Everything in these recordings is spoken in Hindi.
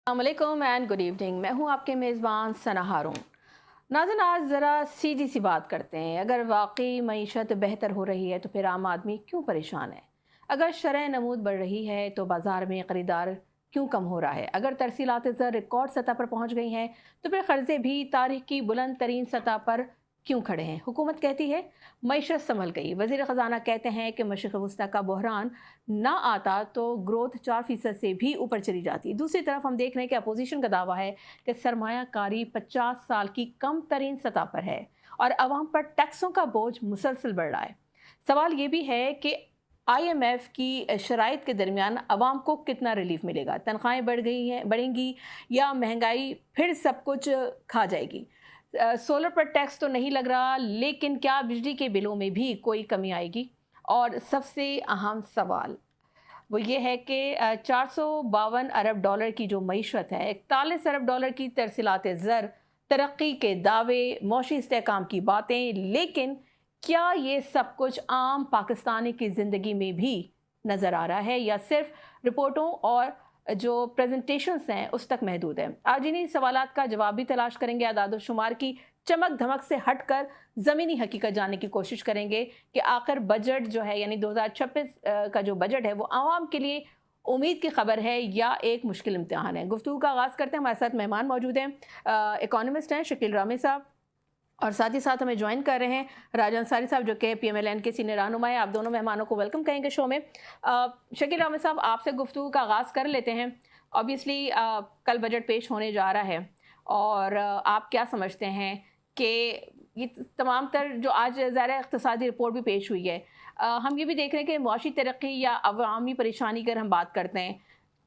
अस्सलामुअलैकुम एंड गुड इवनिंग। मैं हूं आपके मेज़बान सना हारून। नाज़रीन, आज ज़रा सीधी सी बात करते हैं। अगर वाकई मईशत बेहतर हो रही है तो फिर आम आदमी क्यों परेशान है? अगर शरह नमूद बढ़ रही है तो बाज़ार में ख़रीदार क्यों कम हो रहा है? अगर तरसीलात ज़र रिकॉर्ड सतह पर पहुँच गई हैं तो फिर कर्ज़े भी तारीख की बुलंद तरीन सतह पर क्यों खड़े हैं? हुकूमत कहती है मईशत संभल गई, वज़ीर ख़जाना कहते हैं कि मशरिक़ वस्ता का बहरान ना आता तो ग्रोथ 4% से भी ऊपर चली जाती। दूसरी तरफ हम देख रहे हैं कि अपोजिशन का दावा है कि सरमायाकारी 50 साल की कम तरीन सतह पर है और अवाम पर टैक्सों का बोझ मुसलसल बढ़ रहा है। सवाल ये भी है कि IMF की शराइत के दरमियान अवाम को कितना रिलीफ मिलेगा? तनख्वाहें बढ़ेंगी या महंगाई फिर सब कुछ खा जाएगी? सोलर पर टैक्स तो नहीं लग रहा, लेकिन क्या बिजली के बिलों में भी कोई कमी आएगी? और सबसे अहम सवाल वो ये है कि 452 अरब डॉलर की जो मईशत है, 41 अरब डॉलर की तरसीलात ज़र, तरक्की के दावे, मौशी इस्तेहकाम की बातें, लेकिन क्या ये सब कुछ आम पाकिस्तानी की ज़िंदगी में भी नज़र आ रहा है या सिर्फ रिपोर्टों और जो प्रेजेंटेशंस हैं उस तक महदूद है? आज इन्हीं सवालात का जवाब भी तलाश करेंगे। आदाद शुमार की चमक धमक से हटकर ज़मीनी हकीकत जानने की कोशिश करेंगे कि आखिर बजट जो है यानी 2026 का जो बजट है वो आवाम के लिए उम्मीद की खबर है या एक मुश्किल इम्तिहान है। गुफ्तगू का आगाज़ करते हैं। हमारे साथ मेहमान मौजूद हैं, इकोनॉमिस्ट हैं शकील रामी साहब, और साथ ही साथ हमें ज्वाइन कर रहे हैं राजा अंसारी साहब जो कि PMLN के सीनियर रहनुमा है। आप दोनों मेहमानों को वेलकम कहेंगे शो में। शकील रामी साहब, आपसे गुफ्तगू का आगाज़ कर लेते हैं। ऑब्वियसली कल बजट पेश होने जा रहा है और आप क्या समझते हैं कि ये तमाम तर जो आज ज़ाहिर इक़्तिसादी रिपोर्ट भी पेश हुई है, हम ये भी देख रहे हैं कि मुआशी तरक्की या अवामी परेशानी की अगर हम बात करते हैं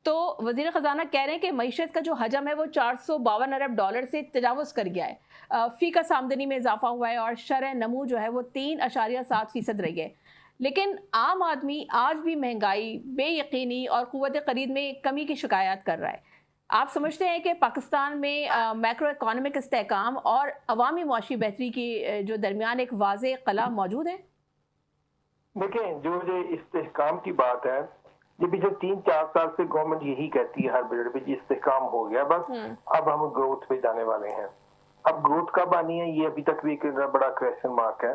तो वज़ीर ख़जाना कह रहे हैं कि मईशत का जो हजम है वो 452 अरब डॉलर से तजावुज़ कर गया है। फ़ी का आमदनी में इजाफा हुआ है और शरह नमू जो है वो 3.7% रही है। लेकिन आम आदमी आज भी महंगाई, बेयकीनी और क़ुव्वत ख़रीद में कमी की शिकायत कर रहा है। आप समझते हैं कि पाकिस्तान में मैक्रो इकोनॉमिक इस्तेहकाम और अवामी मुआशी बेहतरी की जो दरमियान एक वाज़ेह कला मौजूद है? देखें, जो ये इस्तेहकाम की बात है, ये पिछले 3-4 साल से गवर्नमेंट यही कहती है हर बजट पे जी इस्तेहकाम हो गया बस, अब हम ग्रोथ पे जाने वाले हैं। अब ग्रोथ कब आनी है ये अभी तक भी एक बड़ा क्वेश्चन मार्क है।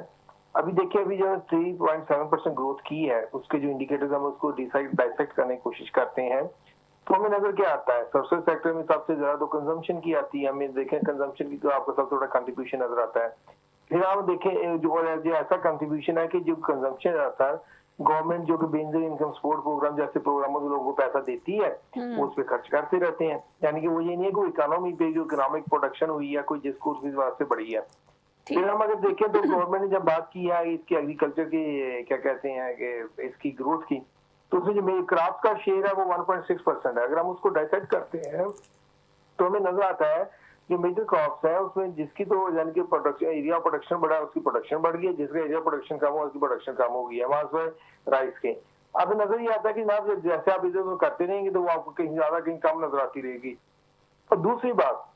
अभी देखिए, अभी जो 3.7% ग्रोथ की है उसके जो इंडिकेटर्स हम उसको डाइसेक्ट करने की कोशिश करते हैं तो हमें नजर क्या आता है। सर्विस सेक्टर में सबसे ज्यादा तो कंजम्पशन की आती है। हमें देखें कंजम्पशन की तो आपको सबसे बड़ा कंट्रीब्यूशन नजर आता है। फिर आप देखें जो ऐसा कंट्रीब्यूशन है कि जो कंजम्पशन आता है, गवर्नमेंट जो कि बेनजीर इनकम सपोर्ट प्रोग्राम जैसे प्रोग्रामों से लोगों को पैसा देती है वो उस पर खर्च करते रहते हैं। यानी कि वो ये नहीं है कि इकोनॉमी पे जो इकोनॉमिक प्रोडक्शन हुई है कोई जिसको उस वास्ते बढ़ी है। फिर हम अगर देखें तो गवर्नमेंट ने जब बात की है इसकी एग्रीकल्चर की, क्या कहते हैं कि इसकी ग्रोथ की, तो उसमें जो मेरी क्रॉप का शेयर है वो 1.6% है। अगर हम उसको डाइसेक्ट करते हैं तो हमें नजर आता है जो मेजर क्रॉप्स है उसमें जिसकी तो यानी कि प्रोडक्शन एरिया प्रोडक्शन बढ़ा उसकी प्रोडक्शन बढ़ गई है, जिसका एरिया प्रोडक्शन कम हुआ उसकी प्रोडक्शन कम हो गई है। वहां से राइस के अब नजर ये आता है कि जनाब जैसे आप इधर करते रहेंगे तो वो आपको कहीं ज्यादा कहीं कम नजर आती रहेगी। और दूसरी बात,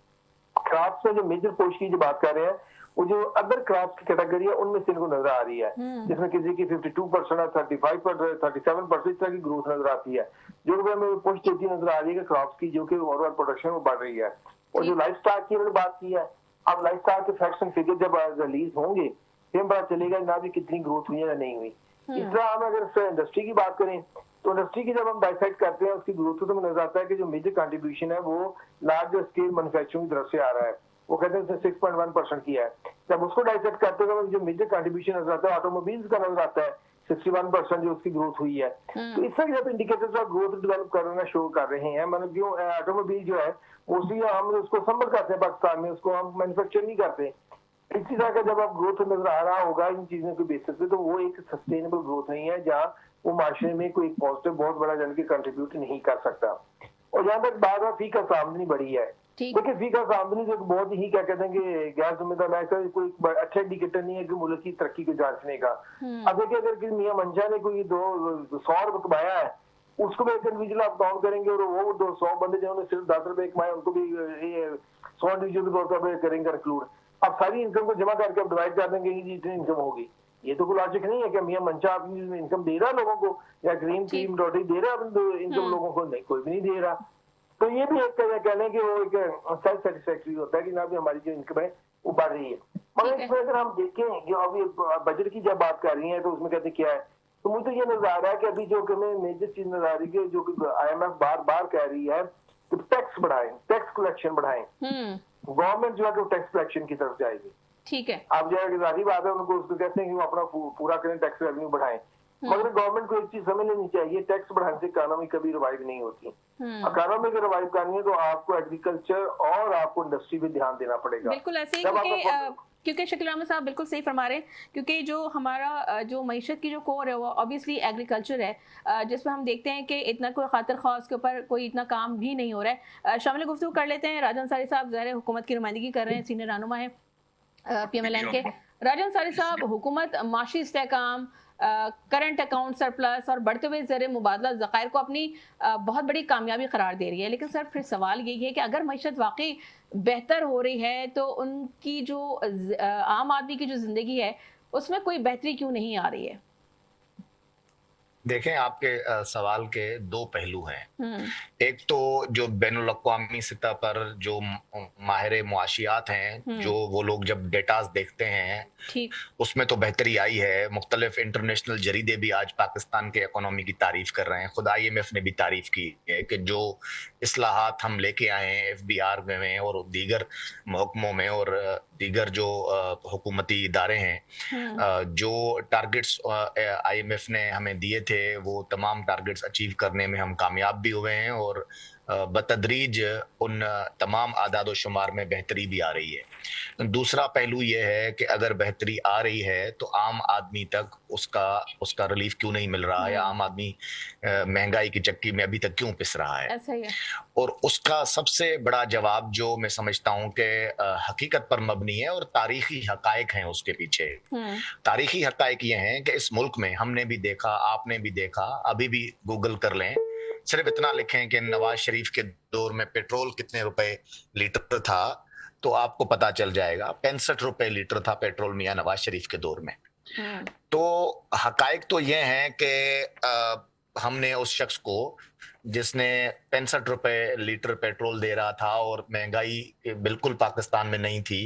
क्रॉप्स में जो मेजर पोस्ट की जो बात कर रहे हैं वो जो अदर क्रॉप्स की कैटेगरी है उनमें से इनको नजर आ रही है, जिसमें किसी की 52% और 35% 37% इस तरह की ग्रोथ नजर आती है, जो कि हमें पोस्ट देती नजर आ रही है कि क्रॉप्स की जो कि ओवरऑल प्रोडक्शन वो बढ़ रही है। और जो लाइफ स्टॉक की हमने बात की है, अब लाइफ स्टॉक के फैक्ट्स एंड फिगर जब रिलीज होंगे फिर पता चलेगा ना भी कितनी ग्रोथ हुई है या नहीं हुई। इस तरह हम अगर इंडस्ट्री की बात करें तो इंडस्ट्री की जब हम डाइसेक्ट करते हैं उसकी ग्रोथ तो हमें नजर आता है कि जो मेजर कंट्रीब्यूशन है वो लार्ज स्केल मैन्युफैक्चरिंग की तरफ से आ रहा है। वो कहते हैं उसने 6.1% किया है। जब उसको डाइसेक्ट करते हैं तो जो मेजर कंट्रीब्यूशन नजर आता है ऑटोमोबाइल्स का नजर आता है 61% जो उसकी ग्रोथ हुई है। तो इस तरह जब इंडिकेटर्स ऑफ ग्रोथ डेवलप करना शुरू कर रहे हैं, मतलब जो ऑटोमोबाइल जो है मोस्टली हम उसको संभल करते हैं पाकिस्तान में, उसको हम मैन्युफैक्चर नहीं करते। इसी तरह का जब आप ग्रोथ नजर आ रहा होगा इन चीजों के बेसिस पे तो वो एक सस्टेनेबल ग्रोथ नहीं है जहाँ वो माशरे में कोई पॉजिटिव बहुत बड़ा जन की कंट्रीब्यूट नहीं कर सकता। और जहाँ तक बात है फी का आमदनी बढ़ी है, देखिए फी का आमदनी तो बहुत ही क्या कहते हैं कि गैर जिम्मेदार मैं कोई अच्छा इंडिकेटर नहीं है कि मुल्क की तरक्की को जांचने का। अब देखिए अगर किसी मियां मंशा ने कोई 100 रुपए कमाया है उसको भी एक इंडिविजुअल आप काउंट करेंगे और वो 200 बंदे जिन्होंने सिर्फ 10 रुपए कमाए उनको भी 100 इंडिविजुअल के तौर पर करेंगे इंक्लूड। अब सारी इनकम को जमा करके आप डिवाइड कर देंगे कि इतनी इनकम होगी, ये तो कोई लॉजिक नहीं है कि मियां मंशा अपनी इनकम दे रहा है लोगों को या ग्रीन टीम रोटी दे रहा है इनकम लोगों को, नहीं कोई भी नहीं दे रहा। तो ये भी एक तरह कह लें कि वो एक सेल्फ सेटिस्फैक्ट्री होता है कि ना भी हमारी जो इनकम है वो बढ़ रही है। मगर इसमें अगर हम देखें कि अभी बजट की जब बात कर रही है तो उसमें कहते क्या है, तो मुझे ये नजर आ रहा है कि अभी जो हमें मेजर चीज नजर आ रही है, जो कि IMF बार बार कह रही है कि टैक्स बढ़ाएं, टैक्स कलेक्शन बढ़ाएं, गवर्नमेंट जो है कि टैक्स कलेक्शन की तरफ जाएगी। ठीक है, आप जो है जाहिर बात है उनको उसको कहते हैं कि वो अपना पूरा करें, टैक्स रेवेन्यू बढ़ाएं। मगर गवर्नमेंट को एक चीज समझ लेनी चाहिए, टैक्स बढ़ाने से इकोनॉमी कभी रिवाइव नहीं होती। इकोनॉमी को रिवाइव करनी है तो आपको एग्रीकल्चर और आपको इंडस्ट्री पे ध्यान देना पड़ेगा। बिल्कुल ऐसे ही, क्योंकि शकील अहमद साहब बिल्कुल सही फरमा रहे हैं, क्योंकि जो हमारा जो मईशत की जो कोर है वो ऑब्वियसली एग्रीकल्चर है, जिसमें हम देखते हैं कि इतना कोई खातिर ख्वाह उसके ऊपर कोई इतना काम भी नहीं हो रहा है। शामिल गुफ्तगू कर लेते हैं। राजन अंसारी साहब ज़ाहिर हुकूमत की नुमाइंदगी कर रहे हैं, सीनियर रहनुमा है PMLN के। राजन अंसारी साहब, हुकूमत माशी इस्तेहकाम, करंट अकाउंट सरप्लस और बढ़ते हुए ज़र मुबादला ज़खायर को अपनी बहुत बड़ी कामयाबी करार दे रही है, लेकिन सर फिर सवाल यही है कि अगर मईशत वाकई बेहतर हो रही है तो उनकी जो आम आदमी की जो ज़िंदगी है उसमें कोई बेहतरी क्यों नहीं आ रही है? देखें, आपके सवाल के दो पहलू हैं। एक तो जो बैनुल अक़वामी सतह पर जो माहिर मुआशियात हैं, जो वो लोग जब डेटास देखते हैं उसमें तो बेहतरी आई है। मुख्तलिफ इंटरनेशनल जरीदे भी आज पाकिस्तान के इकोनॉमी की तारीफ कर रहे हैं। खुद IMF ने भी तारीफ की है कि जो इस्लाहात हम लेके आए हैं FBR में और दीगर महकमों में और दीगर जो हुकूमती इदारे हैं, जो टारगेट्स IMF ने हमें दिए थे वो तमाम टारगेट्स अचीव करने में हम कामयाब भी हुए हैं और बतदरीज उन तमाम आदाद व शुमार में बेहतरी भी आ रही है। दूसरा पहलू ये है कि अगर बेहतरी आ रही है तो आम आदमी तक उसका रिलीफ क्यों नहीं मिल रहा है, आम आदमी महंगाई की चक्की में अभी तक क्यों पिस रहा है। ऐसा ही है। और उसका सबसे बड़ा जवाब जो मैं समझता हूँ कि हकीकत पर मबनी है और तारीखी हकायक हैं उसके पीछे। तारीखी हकायक ये हैं कि इस मुल्क में हमने भी देखा, आपने भी देखा, अभी भी गूगल कर लें, सिर्फ इतना लिखें कि नवाज शरीफ के दौर में पेट्रोल कितने रुपए लीटर था तो आपको पता चल जाएगा। 65 रुपए लीटर था पेट्रोल मियां नवाज शरीफ के दौर में। तो हकायक तो ये हैं कि हमने उस शख्स को जिसने 65 रुपए लीटर पेट्रोल दे रहा था और महंगाई बिल्कुल पाकिस्तान में नहीं थी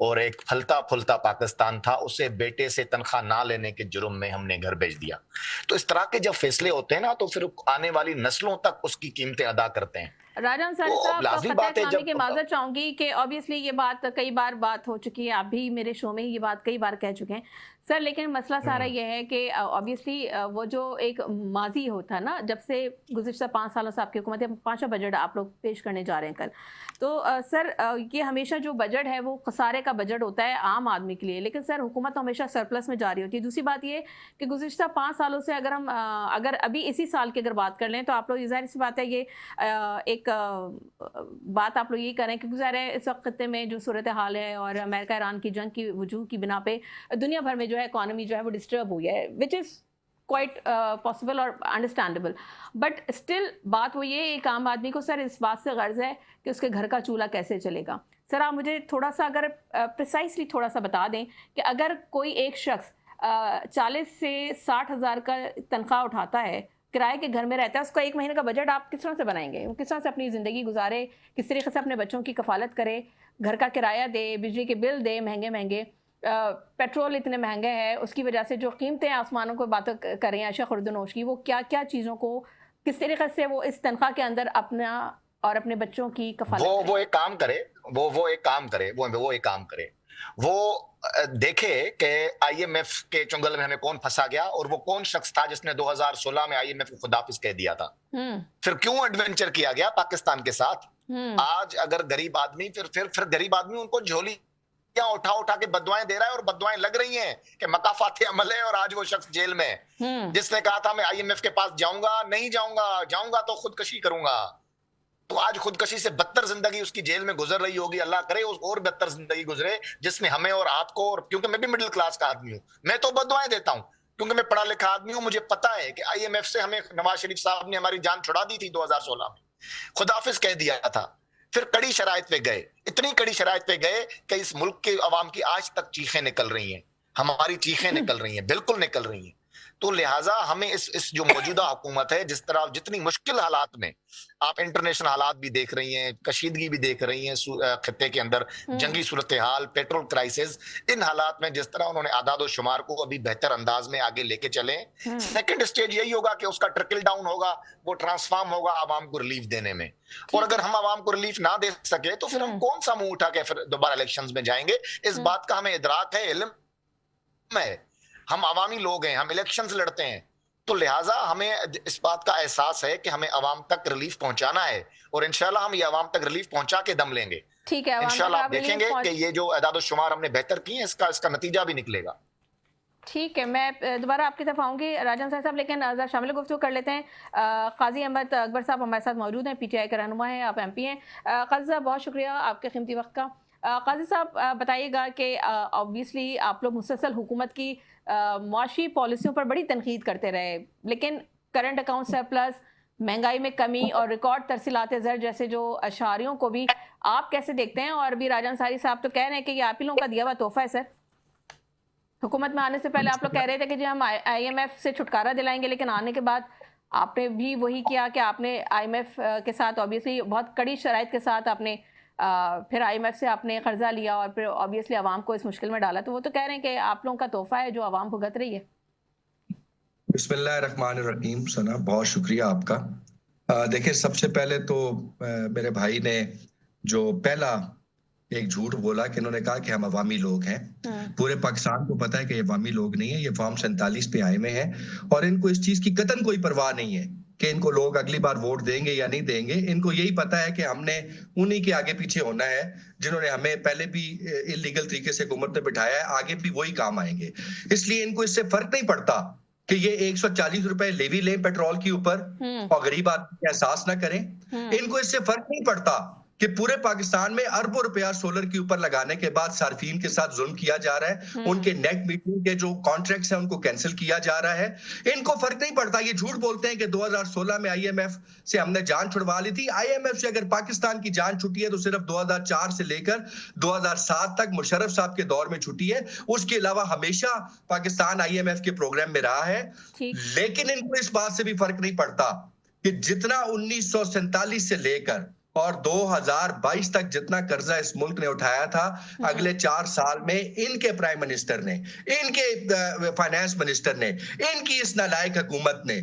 और एक फलता फुलता पाकिस्तान था, उसे बेटे से तनख्वाह ना लेने के जुर्म में हमने घर भेज दिया। तो इस तरह के जब फैसले होते हैं ना तो फिर आने वाली नस्लों तक उसकी कीमतें अदा करते हैं। राजा अंसारी साहब, की माजरत चाहूंगी कि ऑब्वियसली ये बात कई बार बात हो चुकी है, आप भी मेरे शो में ये बात कई बार कह चुके हैं सर, लेकिन मसला सारा ये है कि ऑब्वियसली वो जो एक माजी होता है ना, जब से गुज़िश्ता 5 सालों से आपकी हुकूमत है, 5वां बजट आप लोग पेश करने जा रहे हैं कल, तो सर ये हमेशा जो बजट है वो खसारे का बजट होता है आम आदमी के लिए, लेकिन सर हुकूमत तो हमेशा सरप्लस में जारी होती है। दूसरी बात ये कि गुज़िश्ता 5 सालों से अगर हम अगर अभी इसी साल की अगर बात कर लें तो आप लोग ज़ाहिर सी बात है ये एक बात आप लोग ये करें कि गुज़ारे इस वक्त खत्ते में जो सूरत हाल है और अमेरिका ईरान की जंग की वजूह की बिना पे दुनिया भर में जो है इकॉनमी जो है वो डिस्टर्ब हुई है, विच इज़ क्वाइट पॉसिबल और अंडरस्टैंडेबल, बट स्टिल बात वो ये एक आम आदमी को सर इस बात से गर्ज है कि उसके घर का चूल्हा कैसे चलेगा। सर आप मुझे थोड़ा सा अगर प्रिसाइसली थोड़ा सा बता दें कि अगर कोई एक शख्स 40 से 60 हज़ार का तनख्वाह उठाता है, किराए के घर में रहता है, उसका एक महीने का बजट आप किस तरह से बनाएंगे? वो किस तरह से अपनी ज़िंदगी गुजारे, किस तरीके से अपने बच्चों की कफालत करे, घर का किराया दे, बिजली के बिल दे, महंगे महंगे पेट्रोल इतने महंगे हैं, उसकी वजह से जो कीमतें आसमानों को बात कर रही हैं अशा खुर्दनोश की, वो क्या क्या चीज़ों को किस तरीके से वो इस तनख्वाह के अंदर अपना और अपने बच्चों की कफालत वो एक काम करे, वो एक काम करे, वो देखे कि IMF के चुंगल में हमें कौन फंसा गया और वो कौन शख्स था जिसने 2016 में IMF को खुदाफिज कह दिया था। फिर क्यों एडवेंचर किया गया पाकिस्तान के साथ। आज अगर गरीब आदमी फिर गरीब आदमी उनको झोली उठा उठा के बदुआएं दे रहा है और बदुआएं लग रही हैं कि मकाफात अमल है, और आज वो शख्स जेल में जिसने कहा था मैं IMF के पास नहीं जाऊंगा तो खुदकशी करूंगा, तो आज खुदकशी से बदतर जिंदगी उसकी जेल में गुजर रही होगी। अल्लाह करे उस और बदतर जिंदगी गुजरे जिसमें हमें और आपको, और क्योंकि मैं भी मिडिल क्लास का आदमी हूं, मैं तो बदुआएं देता हूं क्योंकि मैं पढ़ा लिखा आदमी हूं। मुझे पता है कि IMF से हमें नवाज शरीफ साहब ने हमारी जान छुड़ा दी थी 2016 में, खुदाफिज कह दिया था। फिर कड़ी शराइत पे गए, इतनी कड़ी शराइत पे गए कि इस मुल्क के अवाम की आज तक चीखें निकल रही हैं, हमारी चीखें निकल रही हैं, बिल्कुल निकल रही हैं। तो लिहाजा हमें इस जो मौजूदा हुकूमत है, जिस तरह जितनी मुश्किल हालात में आप इंटरनेशनल हालात भी देख रही हैं, कशीदगी भी देख रही हैं खत्ते के अंदर, जंगी सूरत हाल, पेट्रोल क्राइसिस, इन हालात में जिस तरह उन्होंने आदाद और शुमार को अभी बेहतर अंदाज में आगे लेके चले, सेकंड स्टेज यही होगा कि उसका ट्रिकल डाउन होगा, वो ट्रांसफॉर्म होगा आवाम को रिलीफ देने में। और अगर हम आवाम को रिलीफ ना दे सके तो फिर हम कौन सा मुंह उठा के फिर दोबारा इलेक्शंस में जाएंगे? इस बात का हमें इदराक है, इल्म है, हम अवामी लोग हैं, हम इलेक्शंस लड़ते हैं, तो लिहाजा हमें इस बात का एहसास है कि हमें अवाम तक रिलीफ पहुंचाना है, और इंशाल्लाह हम ये अवाम तक रिलीफ पहुंचा के दम लेंगे। ठीक है, इंशाल्लाह आप देखेंगे कि ये जो एदाद शुमार हमने बेहतर किए हैं, इसका नतीजा भी निकलेगा। ठीक है, मैं दोबारा आपकी तरफ आऊँगी राजन साहब, लेकिन ज़रा शामिल गुफ्तगू कर लेते हैं। काजी अहमद अकबर साहब हमारे साथ मौजूद हैं, PTI के रहनुमा हैं, आप MP हैं। काजी साहब बहुत शुक्रिया आपके कीमती वक्त का। काजी साहब बताइएगा कि ऑब्वियसली आप लोग मुसलसल हुकूमत की मुआशी पॉलिसियों पर बड़ी तनकीद करते रहे, लेकिन करंट अकाउंट सरप्लस, महंगाई में कमी और रिकॉर्ड तरसीलात ज़र जैसे जो अशारियों को भी आप कैसे देखते हैं? और भी राजन सारी साहब तो कह रहे हैं कि ये आप ही लोगों का दिया हुआ तोहफा है सर। हुकूमत में आने से पहले आप लोग कह रहे थे कि जी हम IMF से छुटकारा दिलाएंगे, लेकिन आने के बाद आपने भी वही किया कि आपने IMF के साथ ऑब्वियसली बहुत कड़ी शराइत के साथ आपने फिर IMF से आपने कर्जा लिया और फिर ऑब्वियसली आवाम को इस मुश्किल में डाला। तो वो तो कह रहे हैं कि आप लोगों का तोहफा है जो आवाम भुगत रही है। बिस्मिल्लाहिर्रहमानिर्रहीम। सना, बहुत शुक्रिया आपका। देखिए, सबसे पहले तो मेरे भाई ने जो पहला एक झूठ बोला कि इन्होंने कहा कि हम अवामी लोग हैं। पूरे पाकिस्तान को पता है कि ये अवामी लोग नहीं है, ये फॉर्म 47 पे आए में हैं, और इनको इस चीज की कतन कोई परवाह नहीं है कि इनको लोग अगली बार वोट देंगे या नहीं देंगे। इनको यही पता है कि हमने उन्हीं के आगे पीछे होना है जिन्होंने हमें पहले भी इलीगल तरीके से हुकूमत में बिठाया है, आगे भी वही काम आएंगे। इसलिए इनको इससे फर्क नहीं पड़ता कि ये 140 रुपए लेवी लें पेट्रोल के ऊपर और गरीब आदमी एहसास ना करें। इनको इससे फर्क नहीं पड़ता कि पूरे पाकिस्तान में अरबों रुपया सोलर के ऊपर लगाने के बाद सार्फिन के साथ जुल्म किया जा रहा है, उनके नेट मीटरिंग के जो कॉन्ट्रैक्ट्स हैं उनको कैंसिल किया जा रहा है। इनको फर्क नहीं पड़ता। ये झूठ बोलते हैं कि 2016 में IMF से हमने जान छुड़वा ली थी। IMF से अगर पाकिस्तान की जान छुटी है तो सिर्फ 2004 से लेकर 2007 तक मुशर्रफ साहब के दौर में छुटी है। उसके अलावा हमेशा पाकिस्तान IMF के प्रोग्राम में रहा है। लेकिन इनको इस बात से भी फर्क नहीं पड़ता कि जितना 1947 से लेकर और 2022 तक जितना कर्जा इस मुल्क ने उठाया था, अगले 4 साल में इनके प्राइम मिनिस्टर ने, इनके फाइनेंस मिनिस्टर ने, इनकी इस नालायक हुकूमत ने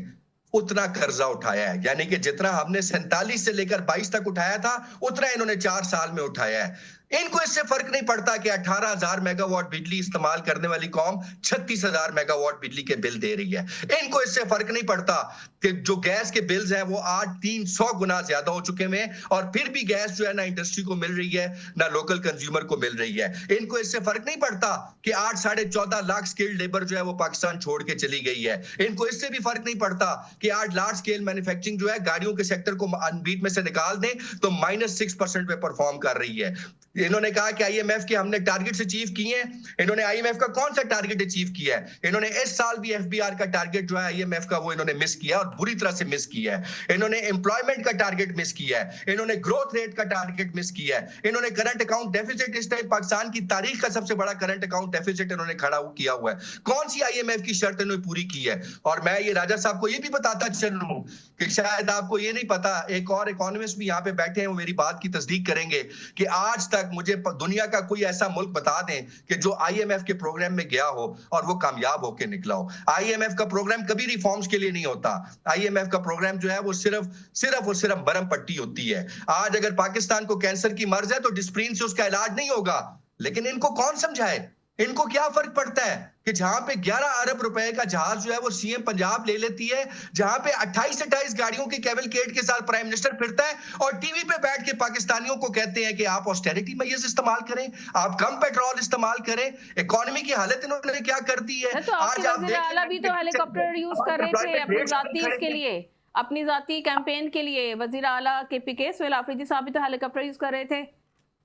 उतना कर्जा उठाया है। यानी कि जितना हमने 47 से लेकर 22 तक उठाया था, उतना इन्होंने 4 साल में उठाया है। इनको इससे फर्क नहीं पड़ता कि 18,000 मेगावाट बिजली इस्तेमाल करने वाली कौम 36,000 मेगावाट बिजली के बिल दे रही है। इनको इससे फर्क नहीं पड़ता कि जो गैस के बिल्स हैं वो 300 गुना ज्यादा हो चुके हैं, और फिर भी गैस जो है ना इंडस्ट्री को मिल रही है ना लोकल कंज्यूमर को मिल रही है। इनको इससे फर्क नहीं पड़ता कि 8-14.5 लाख स्किल्ड लेबर जो है वो पाकिस्तान छोड़ के चली गई है। इनको इससे भी फर्क नहीं पड़ता कि 8 लार्ज स्केल मैन्युफैक्चरिंग जो है गाड़ियों के सेक्टर को अनबीट में से निकाल दें तो -6% पे परफॉर्म कर रही है। इन्होंने कहा कि IMF के हमने टारगेट्स अचीव किए हैं। इन्होंने IMF का कौन सा टारगेट अचीव किया है? इन्होंने इस साल भी FBR का टारगेट जो है IMF का वो इन्होंने मिस किया और बुरी तरह से मिस किया है। इन्होंने एम्प्लॉयमेंट का टारगेट मिस किया है, इन्होंने ग्रोथ रेट का टारगेट मिस किया है, इन्होंने करंट अकाउंट डेफिसिट, इस टाइम पाकिस्तान की तारीख का सबसे बड़ा करंट अकाउंट डेफिसिट इन्होंने खड़ा किया हुआ है। कौन सी IMF की शर्त इन्होंने पूरी की है? और मैं ये राजा साहब को ये भी बताता चलूं कि शायद आपको ये नहीं पता, एक और इकोनॉमिस्ट भी यहाँ पे बैठे हैं, वो मेरी बात की तस्दीक करेंगे कि आज तक मुझे दुनिया का कोई ऐसा मुल्क बता दें कि जो IMF के प्रोग्राम में गया हो और वो कामयाब होकर निकला हो। IMF का प्रोग्राम कभी रिफॉर्म्स के लिए नहीं होता। IMF का प्रोग्राम जो है वो सिर्फ बरम पट्टी होती है। आज अगर पाकिस्तान को कैंसर की मर्ज है तो डिस्प्रिन से उसका इलाज नहीं होगा, लेकिन इनको कौन समझाए? इनको क्या फर्क पड़ता है कि जहां पे 11 अरब रुपए का जहाज जो है वो CM पंजाब ले लेती है, जहां पे 28 गाड़ियों की कैवलकेड के साथ प्राइम मिनिस्टर फिरता है और टीवी पे बैठ के पाकिस्तानियों को कहते हैं कि आप ऑस्टेरिटी मेजर्स इस्तेमाल करें, आप कम पेट्रोल इस्तेमाल करें। इकोनॉमी की हालत इन्होंने क्या कर दी है? तो आज आप वज़ीर आला भी तो हेलीकॉप्टर यूज कर रहे थे अपनी जाती इसके लिए, अपनी जाती कैंपेन के लिए। वज़ीर आला KPK सुहेल आफरीदी साहब भी तो हेलीकॉप्टर यूज कर रहे थे।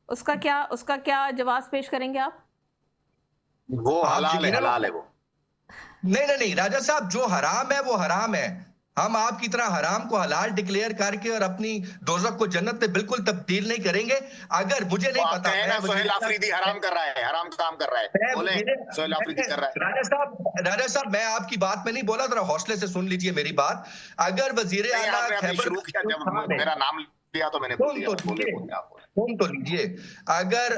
उसका क्या जवाब पेश करेंगे आप? वो हलाल है वो। नहीं राजा साहब, जो हराम है वो हराम है। हम आपकी तरह हराम को हलाल डिक्लेयर करके और अपनी दोज़ख को जन्नत में बिल्कुल तब्दील नहीं करेंगे। अगर मुझे नहीं पता, सोहेल आफरीदी हराम कर रहा है, हराम काम कर रहा है, बोले सोहेल आफरीदी कर रहा है। राजा साहब मैं आपकी बात में नहीं बोला, जरा हौसले से सुन लीजिए मेरी बात। अगर वजीर आला शुरू किया, जब मेरा नाम लिया तो मैंने बोल दिया, सुन तो लीजिए। अगर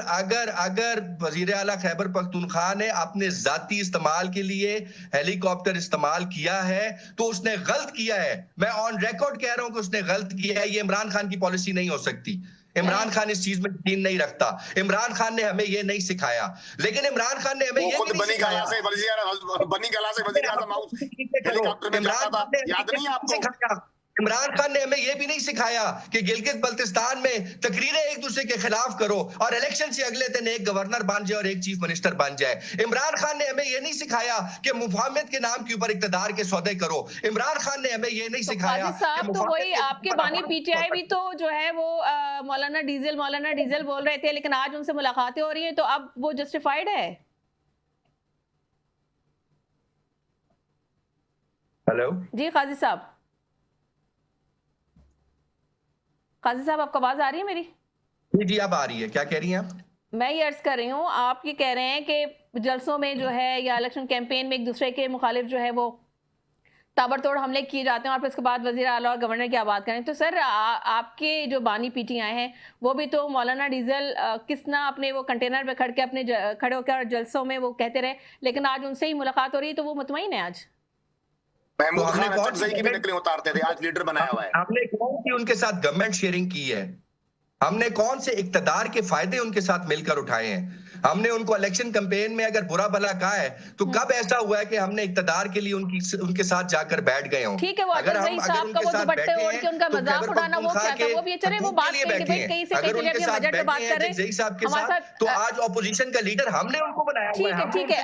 वजीर आला खैबर पख्तूनख्वा ने अपने जाती इस्तेमाल के लिए हेलीकॉप्टर इस्तेमाल किया है तो उसने गलत किया है। मैं ऑन रिकॉर्ड कह रहा हूं कि उसने गलत किया है। ये इमरान खान की पॉलिसी नहीं हो सकती। इमरान खान इस चीज में यकीन नहीं रखता। इमरान खान ने हमें ये नहीं सिखाया, लेकिन इमरान खान ने हमें ये नहीं सिखाया। बनी गला से वजीर आज़म हाउस हेलीकॉप्टर में जाता था, याद नहीं आपको? इमरान खान ने हमें यह भी नहीं सिखाया कि गिलगित बल्तिस्तान में तकरीरें एक दूसरे के खिलाफ करो और इलेक्शन से अगले दिन एक गवर्नर बन जाए और एक चीफ मिनिस्टर बन जाए। इमरान खान ने हमें यह नहीं सिखाया कि मुफाहमत के नाम के ऊपर इक्तदार के सौदे करो। इमरान खान ने हमें यह नहीं सिखाया। तो वही आपके बानी पीटीआई भी तो जो है वो मौलाना डीजल बोल रहे थे, लेकिन आज उनसे मुलाकातें हो रही है, तो अब वो जस्टिफाइड है? हेलो जी काजी साहब, काजी साहब आपको आवाज आ रही है मेरी? जी अब आ रही है। क्या कह रही हैं आप? मैं ये अर्ज कर रही हूँ, आप ये कह रहे हैं कि जलसों में जो है या इलेक्शन कैंपेन में एक दूसरे के मुखालिफ जो है वो ताबड़तोड़ हमले किए जाते हैं और फिर उसके बाद वजीर आला और गवर्नर की बात करें। तो सर आपके जो बानी पीटीआई हैं वो भी तो मौलाना डीजल किसना अपने वो कंटेनर पे खड़े होकर जलसों में वो कहते रहे, लेकिन आज उनसे ही मुलाकात हो रही है तो वो मुतमईन है आज? महमूद खान अचकज़ई की भी नकलें उतारते थे, आज लीडर बनाया हुआ है। हमने कौन सी उनके साथ गवर्नमेंट शेयरिंग की है? हमने कौन से इक्तदार के फायदे उनके साथ मिलकर उठाए हैं? हमने उनको इलेक्शन कैंपेन में अगर बुरा भला कहा है तो कब ऐसा हुआ है कि हमने इक्तदार के लिए उनके साथ जाकर बैठ गए हों? ठीक है, वो अचकज़ई साहब का वो दुपट्टे ओढ़ के उनका मजाक उड़ाना वो क्या था, वो भी चले, वो बात की डिबेट कहीं से कहीं चले, अभी बजट पे बात कर रहे हैं साहब के साथ, तो आज ऑपोजिशन का लीडर हमने उनको बनाया हुआ है। ठीक है,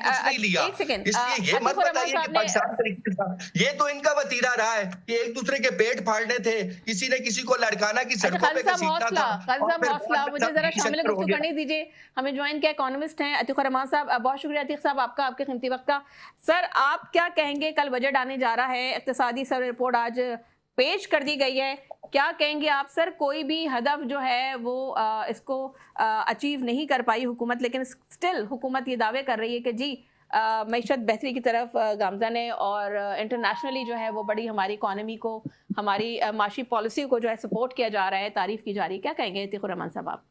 एक सेकंड, इसलिए ये मत बताइए कि पाकिस्तान तरीके से, ये तो इनका वतीरा रहा है कि एक दूसरे के पेट फाड़ने थे, किसी ने किसी को लड़काना की सड़कों पे घसीटना था। मुझे जरा शामिल गुफ्तगू करने दीजिए। हमें ज्वाइन किया इकोनॉमिस्ट हैं अतीक रहमान साहब। बहुत शुक्रिया अतीक साहब आपका, आपके कीमती वक्त का। सर आप क्या कहेंगे, कल बजट आने जा रहा है, इक्तिसादी सर्वे रिपोर्ट आज पेश कर दी गई है, क्या कहेंगे आप सर? कोई भी हदफ जो है वो इसको अचीव नहीं कर पाई हुकूमत, लेकिन स्टिल हुकूमत ये दावे कर रही है कि जी मईशत बेहतरी की तरफ गामज़न है और इंटरनेशनली जो है वो बड़ी हमारी इकॉनमी को, हमारी माशी पॉलिसी को जो है सपोर्ट किया जा रहा है, तारीफ की जा रही है। क्या कहेंगे अतीक रहमान साहब आप?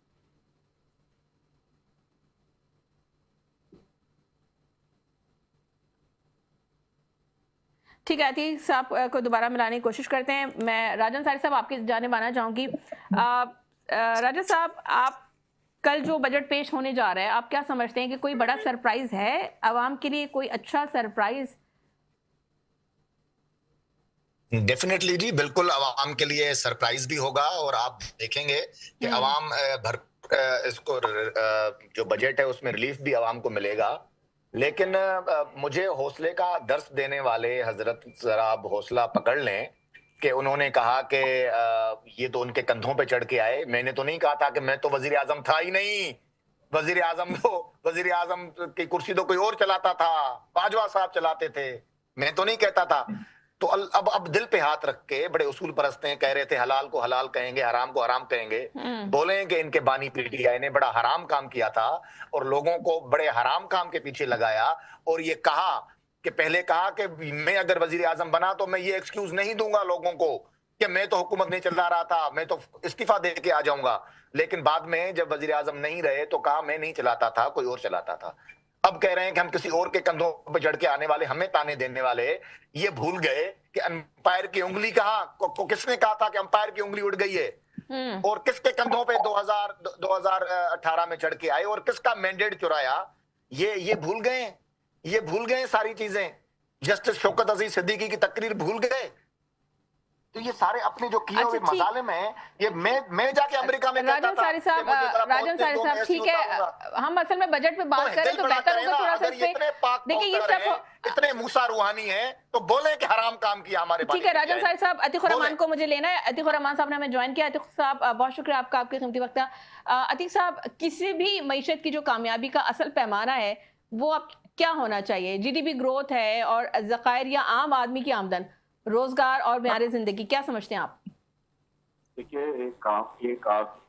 ठीक है, अतीक साहब को दोबारा मिलाने की कोशिश करते हैं। मैं राजन सारी साहब आपकी जानिब आना चाहूँगी। राजन साहब, आप कल जो बजट पेश होने जा रहा है, आप क्या समझते हैं कि कोई बड़ा सरप्राइज है आवाम के लिए, कोई अच्छा सरप्राइज? डेफिनेटली जी, बिल्कुल आवाम के लिए सरप्राइज भी होगा और आप देखेंगे कि आवाम इसको जो बजट है उसमें रिलीफ भी आवाम को मिलेगा। लेकिन मुझे हौसले का दर्स देने वाले हजरत जरा आप हौसला पकड़ लें कि उन्होंने कहा कि ये तो उनके कंधों पे चढ़ के आए। मैंने तो नहीं कहा था कि मैं तो वजीर आजम था ही नहीं, वजीर आजम की कुर्सी तो कोई और चलाता था, बाजवा साहब चलाते थे, मैं तो नहीं कहता था। तो अब दिल पे हाथ रख के बड़े उसूल परस्त हैं, कह रहे थे हलाल को हलाल कहेंगे, हराम को हराम कहेंगे। बोले कि इनके बानी पीटीआई ने बड़ा हराम काम किया था और लोगों को बड़े हराम काम के पीछे लगाया और ये कहा कि पहले कहा कि मैं अगर वजीर आजम बना तो मैं ये एक्सक्यूज नहीं दूंगा लोगों को कि मैं तो हुकूमत नहीं चला रहा था, मैं तो इस्तीफा दे के आ जाऊंगा। लेकिन बाद में जब वजीर आजम नहीं रहे तो कहा मैं नहीं चलाता था, कोई और चलाता था। अब कह रहे हैं कि हम किसी और के कंधों पर चढ़ के आने वाले, हमें ताने देने वाले। ये भूल गए कि अंपायर की उंगली को किसने कहा था कि अंपायर की उंगली उड़ गई है और किसके कंधों पे 2018 में चढ़ के आए और किसका मैंडेट चुराया, ये भूल गए सारी चीजें। जस्टिस शौकत अजीज सिद्दीकी की तकरीर भूल गए। तो ये सारे अपने जो किए हुए मजालिम हैं, ये मैं जाके अमेरिका में राजन सारी साहब ठीक है, हम असल में बजट पे बात करें तो बेहतर होगा थोड़ा सा। देखिए ये सब इतने मूसा रूहानी हैं तो बोले कि हराम काम किया हमारे। ठीक है राजन सारी साहब, अतीक रहमान को मुझे लेना है। अतीक रहमान साहब ने हमें ज्वाइन किया। अतीक साहब बहुत शुक्रिया आपका, आपके कीमती वक्त का। अतीक साहब, किसी भी मईशत की जो कामयाबी का असल पैमाना है वो अब क्या होना चाहिए? जीडीपी ग्रोथ है और ज़खायर या आम आदमी की आमदन? रोजगार और म्यारे जिंदगी, क्या समझते हैं आप? देखिए, एक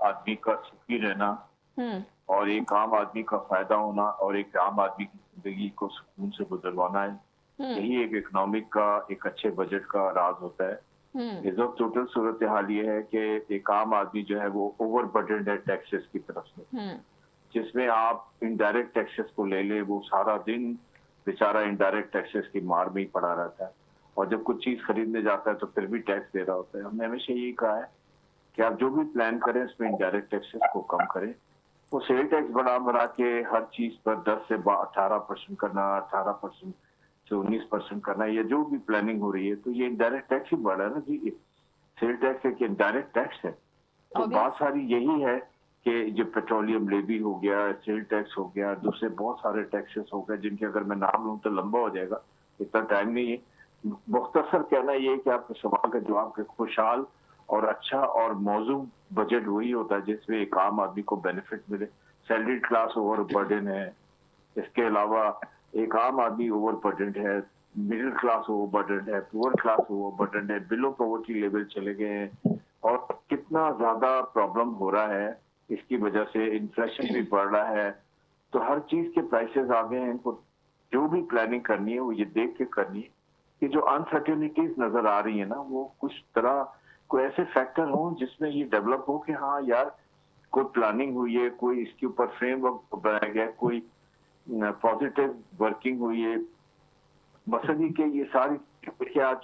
आदमी का सुखी रहना और एक आम आदमी का फायदा होना और एक आम आदमी की जिंदगी को सुकून से गुजरवाना है, यही एक इकोनॉमिक का एक अच्छे बजट का राज होता है। इस वक्त टोटल सूरत हाल ये है कि एक आम आदमी जो है वो ओवर बर्डन है टैक्सेस की तरफ से, जिसमें आप इनडायरेक्ट टैक्सेस को ले ले, वो सारा दिन बेचारा इनडायरेक्ट टैक्सेस की मार में ही पड़ा रहता है और जब कुछ चीज खरीदने जाता है तो फिर भी टैक्स दे रहा होता है। हमने हमेशा यही कहा है कि आप जो भी प्लान करें उसमें इनडायरेक्ट टैक्सेस को कम करें। वो सेल टैक्स बढ़ा के हर चीज पर 10 से 18% करना, 18% से 19% करना, ये जो भी प्लानिंग हो रही है तो ये इनडायरेक्ट टैक्स ही बढ़ रहा है ना जी। सेल टैक्स एक इनडायरेक्ट टैक्स है। तो बात सारी यही है कि जो पेट्रोलियम लेवी हो गया, सेल टैक्स हो गया, दूसरे बहुत सारे टैक्सेस हो गए जिनके अगर मैं नाम लूँ तो लंबा हो जाएगा, इतना टाइम नहीं है। मुख्तसर कहना ये है कि आपके सवाल का जवाब के खुशहाल और अच्छा और मौजू बजट वही होता है जिसमें एक आम आदमी को बेनिफिट मिले। सैलरीड क्लास ओवर बर्डन है, इसके अलावा एक आम आदमी ओवर बर्डन है, मिडिल क्लास ओवर बर्डन है, पुअर क्लास ओवर बर्डन है, बिलो पॉवर्टी लेवल चले गए हैं और कितना ज्यादा प्रॉब्लम हो रहा है इसकी वजह से। इन्फ्लेशन भी बढ़ रहा है, तो हर चीज के प्राइसेस आ गए हैं। इनको जो भी प्लानिंग करनी है वो ये देख के करनी है कि जो अनसर्टेनिटीज नजर आ रही है ना, वो कुछ तरह कोई ऐसे फैक्टर हो जिसमें ये डेवलप हो कि हाँ यार कोई प्लानिंग हुई है, कोई इसके ऊपर फ्रेमवर्क बनाया गया, कोई पॉजिटिव वर्किंग हुई है। मसलन ये कि ये सारी देखिए आज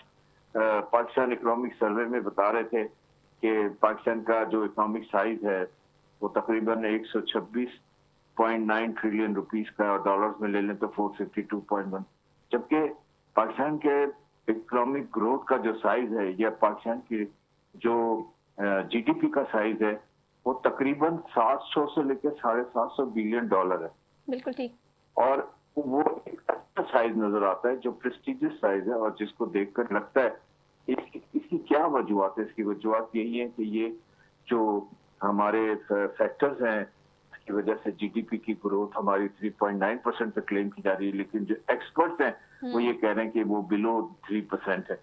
पाकिस्तान इकोनॉमिक सर्वे में बता रहे थे कि पाकिस्तान का जो इकोनॉमिक साइज है वो तकरीबन 126.9 ट्रिलियन रुपीस का, और डॉलर्स में ले लें तो 452.1, जबकि पाकिस्तान के इकोनॉमिक ग्रोथ का जो साइज है या पाकिस्तान की जो जीडीपी का साइज है वो तकरीबन 700 से लेकर 750 बिलियन डॉलर है। बिल्कुल ठीक। और वो एक अच्छा साइज नजर आता है, जो प्रेस्टिजियस साइज है और जिसको देखकर लगता है इसकी क्या वजूहत है। इसकी वजूहत यही है कि ये जो हमारे फैक्टर्स हैं की वजह से जीडीपी की ग्रोथ हमारी 3.9% पे क्लेम की जा रही है, लेकिन जो एक्सपर्ट्स हैं वो ये कह रहे हैं कि वो बिलो 3% है।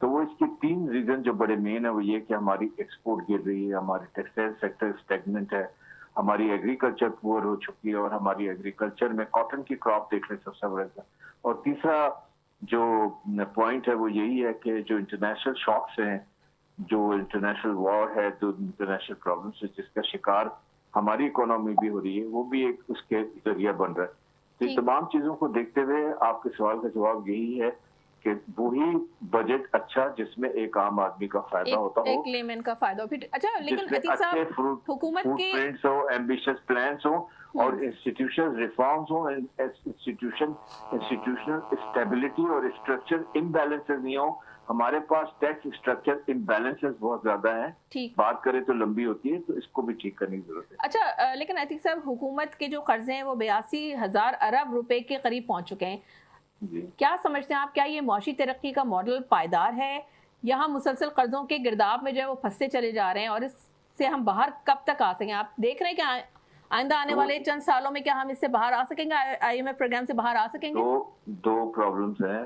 तो वो इसके 3 रीजन जो बड़े मेन है वो ये कि हमारी एक्सपोर्ट गिर रही है, हमारी टेक्सटाइल सेक्टर स्टेगनेंट है, हमारी एग्रीकल्चर पुअर हो चुकी है और हमारी एग्रीकल्चर में कॉटन की क्रॉप देख लें सबसे बड़ा। और तीसरा जो पॉइंट है वो यही है कि जो इंटरनेशनल शॉक्स हैं, जो इंटरनेशनल वॉर है, जो इंटरनेशनल प्रॉब्लम्स है जिसका शिकार हमारी इकोनॉमी भी हो रही है, वो भी एक उसके जरिया बन रहा है। तो इन तमाम चीजों को देखते हुए आपके सवाल का जवाब यही है कि वही बजट अच्छा जिसमें एक आम आदमी का फायदा होता हो, एक लेमन का फायदा हो। फिर अच्छा, लेकिन अतीक साहब हुकूमत के प्रिंट्स हो, एम्बिशियस प्लान्स हो और इंस्टीट्यूशन रिफॉर्म्स हो, इंस्टीट्यूशनल स्टेबिलिटी और स्ट्रक्चर इम्बैलेंसेस नहीं हो। हमारे पास टैक्स स्ट्रक्चर इम्बैलेंसेस बहुत ज्यादा हैं, बात करें तो लंबी होती है, तो इसको भी ठीक करने की जरूरत है। अच्छा, लेकिन अतीक साहब हुकूमत के जो कर्जे हैं वो 82,000 अरब रुपए के करीब पहुंच चुके हैं। क्या समझते हैं आप, क्या ये मौशी तरक्की का मॉडल पायदार है या हम मुसलसल कर्जों के गिरदाब में जो है वो फंसते चले जा रहे हैं और इससे हम बाहर कब तक आ सकें? आप देख रहे हैं कि आइंदा आने वाले चंद सालों में क्या हम इससे बाहर आ सकेंगे, IMF प्रोग्राम से बाहर आ सकेंगे? दो प्रॉब्लम्स हैं।